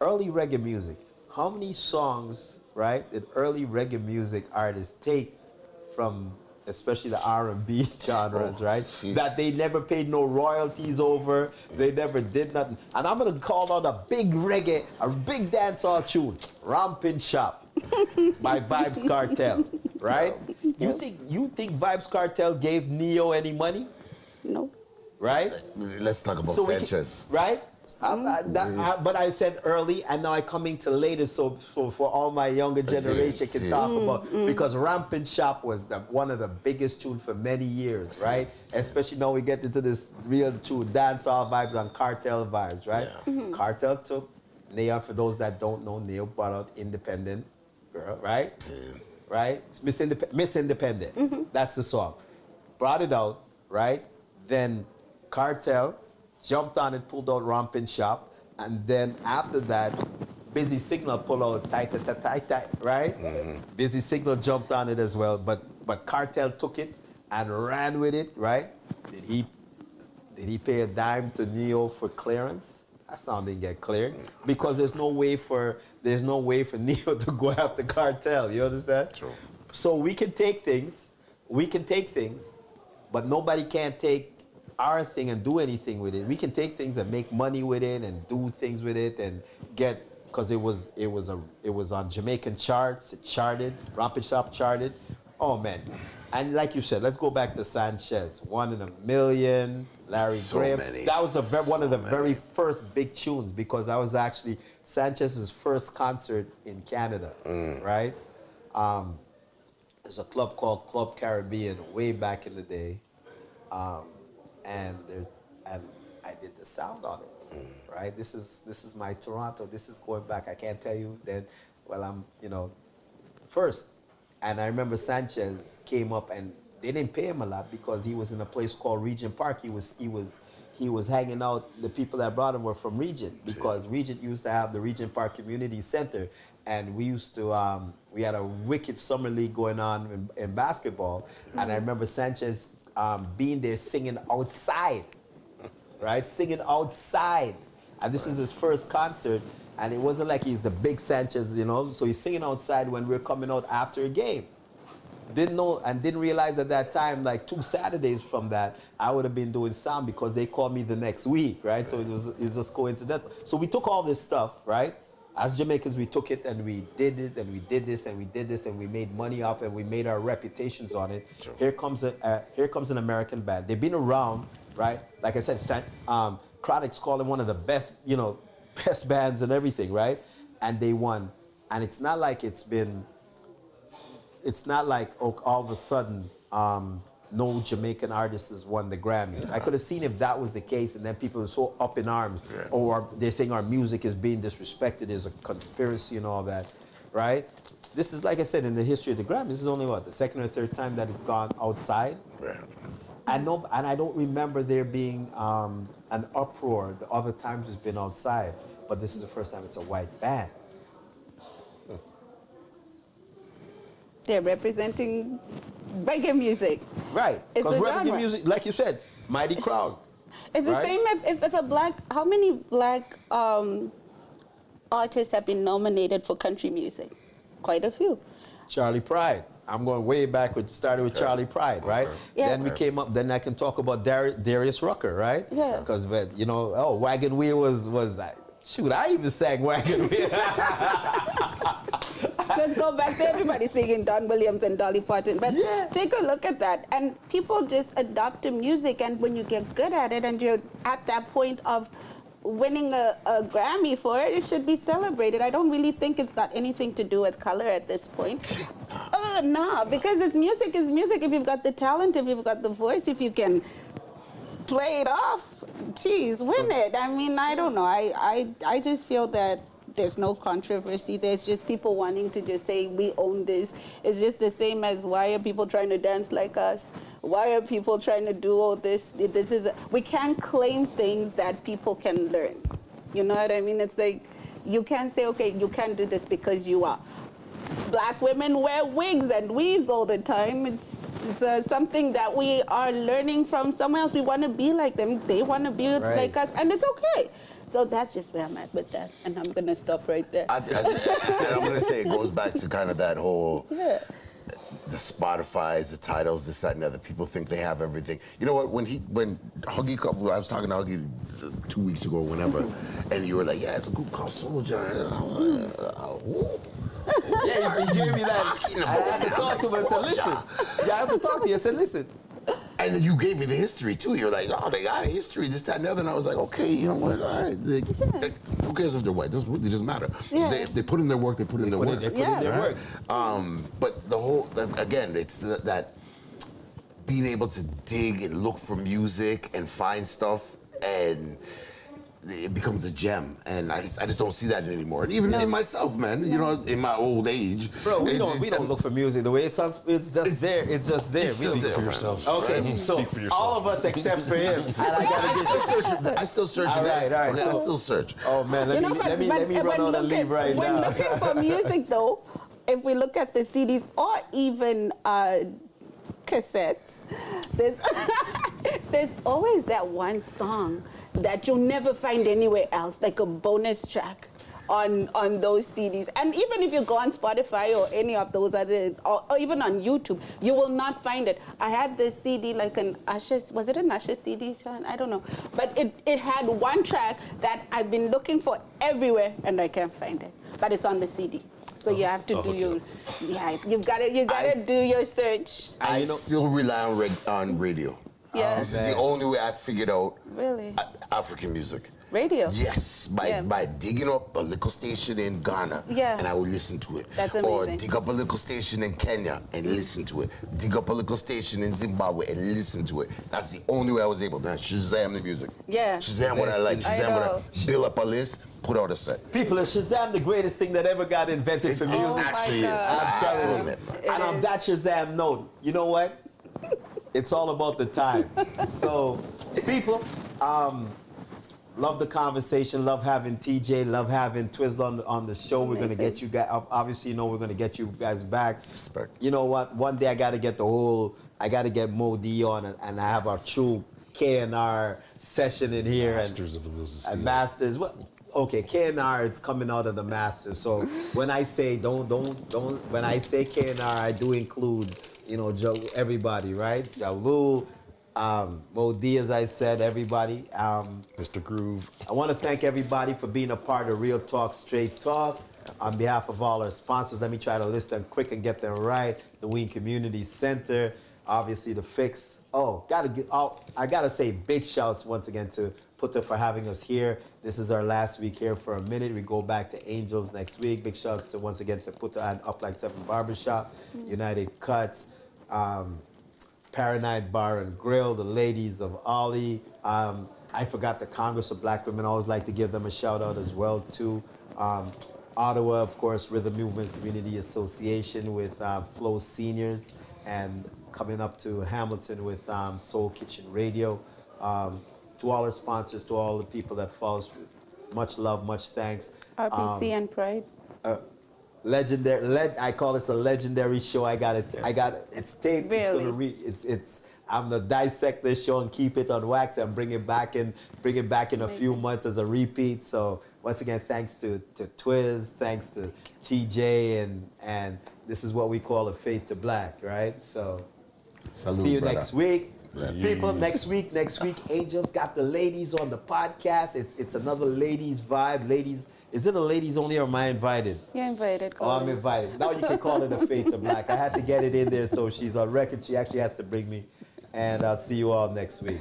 Early reggae music. How many songs, right, did early reggae music artists take from, especially the R&B genres, right? Jeez. That they never paid no royalties over. They never did nothing. And I'm going to call out a big reggae, a big dancehall tune, Rompin' Shop by Vybz Kartel, right? You think Vybz Kartel gave Neo any money, No. right? Let's talk about So we can- Sanchez. right? But I said early, and now I'm coming to later, so for all my younger generation can talk about, because Rampant Shop was one of the biggest tunes for many years, right? Especially now we get into this real tune, dancehall vibes and cartel vibes, right? Cartel took Neo, for those that don't know, Neo brought out Independent Girl, right? Right? It's Miss Independent. That's the song. Brought it out, right? Then Cartel jumped on it, pulled out Rompin' Shop, and then after that, Busy Signal pulled out Tight, right? Busy Signal jumped on it as well, but Cartel took it and ran with it, right? Did he pay a dime to Neo for clearance? That song didn't get cleared because there's no way for Neo to go after Cartel. You understand? True. So we can take things, but nobody can take our thing and do anything with it. We can take things and make money with it and do things with it and get, because it was on Jamaican charts, it charted, Rompin' Shop charted. Oh man. And like you said, let's go back to Sanchez, 1 in a Million, Larry Graham. Many. That was one of the very first big tunes, because that was actually Sanchez's first concert in Canada, right? There's a club called Club Caribbean way back in the day, and I did the sound on it, right? This is my Toronto. This is going back. I can't tell you that. Well, I'm first, and I remember Sanchez came up and they didn't pay him a lot because he was in a place called Regent Park. He was hanging out. The people that brought him were from Regent, because Regent used to have the Regent Park Community Center, and we used to we had a wicked summer league going on in basketball, and I remember Sanchez being there singing outside, right? Singing outside, and this is his first concert, and it wasn't like he's the big Sanchez, So he's singing outside when we're coming out after a game. Didn't know and didn't realize at that time, like 2 Saturdays from that, I would have been doing sound, because they called me the next week, right? So it's just coincidental. So we took all this stuff, right? As Jamaicans, we took it and we did it and we did this and we did this and we made money off it and we made our reputations on it. Sure. Here comes an American band. They've been around, right? Like I said, Chronic's called them one of the best, best bands and everything, right? And they won. And it's not like all of a sudden no Jamaican artist has won the Grammys. I could have seen if that was the case, and then people are so up in arms, or they're saying our music is being disrespected, there's a conspiracy and all that, right? This is, like I said, in the history of the Grammys, this is only, the second or third time that it's gone outside? Right. And I don't remember there being an uproar the other times it's been outside, but this is the first time it's a white band. They're representing reggae music. Right. Because reggae music, like you said, mighty crowd. It's the same if a black, how many black artists have been nominated for country music? Quite a few. Charlie Pride. I'm going way back. Started with Charlie Pride, right? Yeah. Then we came up. Then I can talk about Darius Rucker, right? Yeah. Because Wagon Wheel was shoot. I even sang Wagon Wheel. Let's go back to everybody singing Don Williams and Dolly Parton. But take a look at that. And people just adopt to music, and when you get good at it and you're at that point of winning a Grammy for it, it should be celebrated. I don't really think it's got anything to do with color at this point. No, because it's music is music. If you've got the talent, if you've got the voice, if you can play it off, geez, win it. I mean, I don't know. I just feel that there's no controversy. There's just people wanting to just say, we own this. It's just the same as, why are people trying to dance like us? Why are people trying to do all this? We can't claim things that people can learn. You know what I mean? It's like, you can't say, okay, you can't do this because you are. Black women wear wigs and weaves all the time. It's something that we are learning from someone else. We want to be like them. They want to be like us, and it's okay. So that's just where I'm at with that, and I'm going to stop right there. And I'm going to say it goes back to kind of that whole, the Spotify's, the titles, this, that, and the other. People think they have everything. You know what, when Huggy, I was talking to Huggy 2 weeks ago or whenever, and you were like, yeah, it's a group called Soldier. Yeah, you gave me that. I had to talk to him. I said, listen. Yeah, I had to talk to you. I said, listen. And then you gave me the history, too. You're like, oh, they got a history, this, that, and the other. And I was like, okay, you know what, all right. Who cares if they're white? It doesn't matter. Yeah. If they put in their work, they put in their work. They put in their work. But the whole, again, it's that being able to dig and look for music and find stuff, and it becomes a gem, and I just don't see that anymore. And even in myself, man, you know, in my old age, bro, we don't look for music the way it sounds. It's just there. It's just there. Speak for yourself. Okay, right? So all of us except for him. And I still search. All right. Okay, I still search. Oh man, let me run out and leave right now. When looking for music, though, if we look at the CDs or even cassettes, there's always that one song that you'll never find anywhere else, like a bonus track on those CDs. And even if you go on Spotify or any of those other, or even on YouTube, you will not find it. I had this CD, like an Usher, was it an Usher CD, Sean? I don't know. But it had one track that I've been looking for everywhere and I can't find it. But it's on the CD. So you have to do your, you've got to do your search. I still rely on radio. Yes. This is the only way I figured out Really? African music. Radio? Yes, by digging up a local station in Ghana, and I would listen to it. That's amazing. Or dig up a local station in Kenya and listen to it. Dig up a local station in Zimbabwe and listen to it. That's the only way I was able to Shazam the music. Yeah. Shazam what I like. Shazam what I build up a list, put out a set. People, is Shazam the greatest thing that ever got invented for music? It actually is. I'm telling you. And on that Shazam note, you know what? It's all about the time. So, people, love the conversation, love having TJ, love having Twizzle on the show. We're going to get you guys, obviously, we're going to get you guys back. Respect. You know what? One day I got to get I got to get Mo D on and I have our true K&R session in here. Masters of the Wheels of Steel. And Masters. Well, okay, K&R, it's coming out of the Masters. So when I say when I say K&R, I do include, everybody, right? Jalu, Mo D, as I said, everybody. Mr. Groove. I want to thank everybody for being a part of Real Talk, Straight Talk. On behalf of all our sponsors, let me try to list them quick and get them right. The Wien Community Center, obviously the Fix. I gotta say big shouts once again to Putta for having us here. This is our last week here for a minute. We go back to Angels next week. Big shouts once again to Putta and Upline 7 Barbershop, United Cuts, Paranoid Bar and Grill, the ladies of Ollie. I forgot the Congress of Black Women. I always like to give them a shout out as well too. Ottawa, of course, Rhythm Movement Community Association with Flow Seniors, and coming up to Hamilton with Soul Kitchen Radio. To all our sponsors, to all the people that follow us, much love, much thanks. RPC and Pride. Legendary. I call this a legendary show. I got it. It's taped. Really? I'm the dissect this show and keep it on wax and bring it back in a few months as a repeat. So once again, thanks to Twiz, thanks to TJ, and this is what we call a Fade to Black, right? So see you next week. Yes. People, next week, Angels got the ladies on the podcast. It's another ladies vibe. Ladies, is it a ladies only or am I invited? You're invited. Oh, I'm invited. Now you can call it a Fade to Black. I had to get it in there so she's on record. She actually has to bring me. And I'll see you all next week.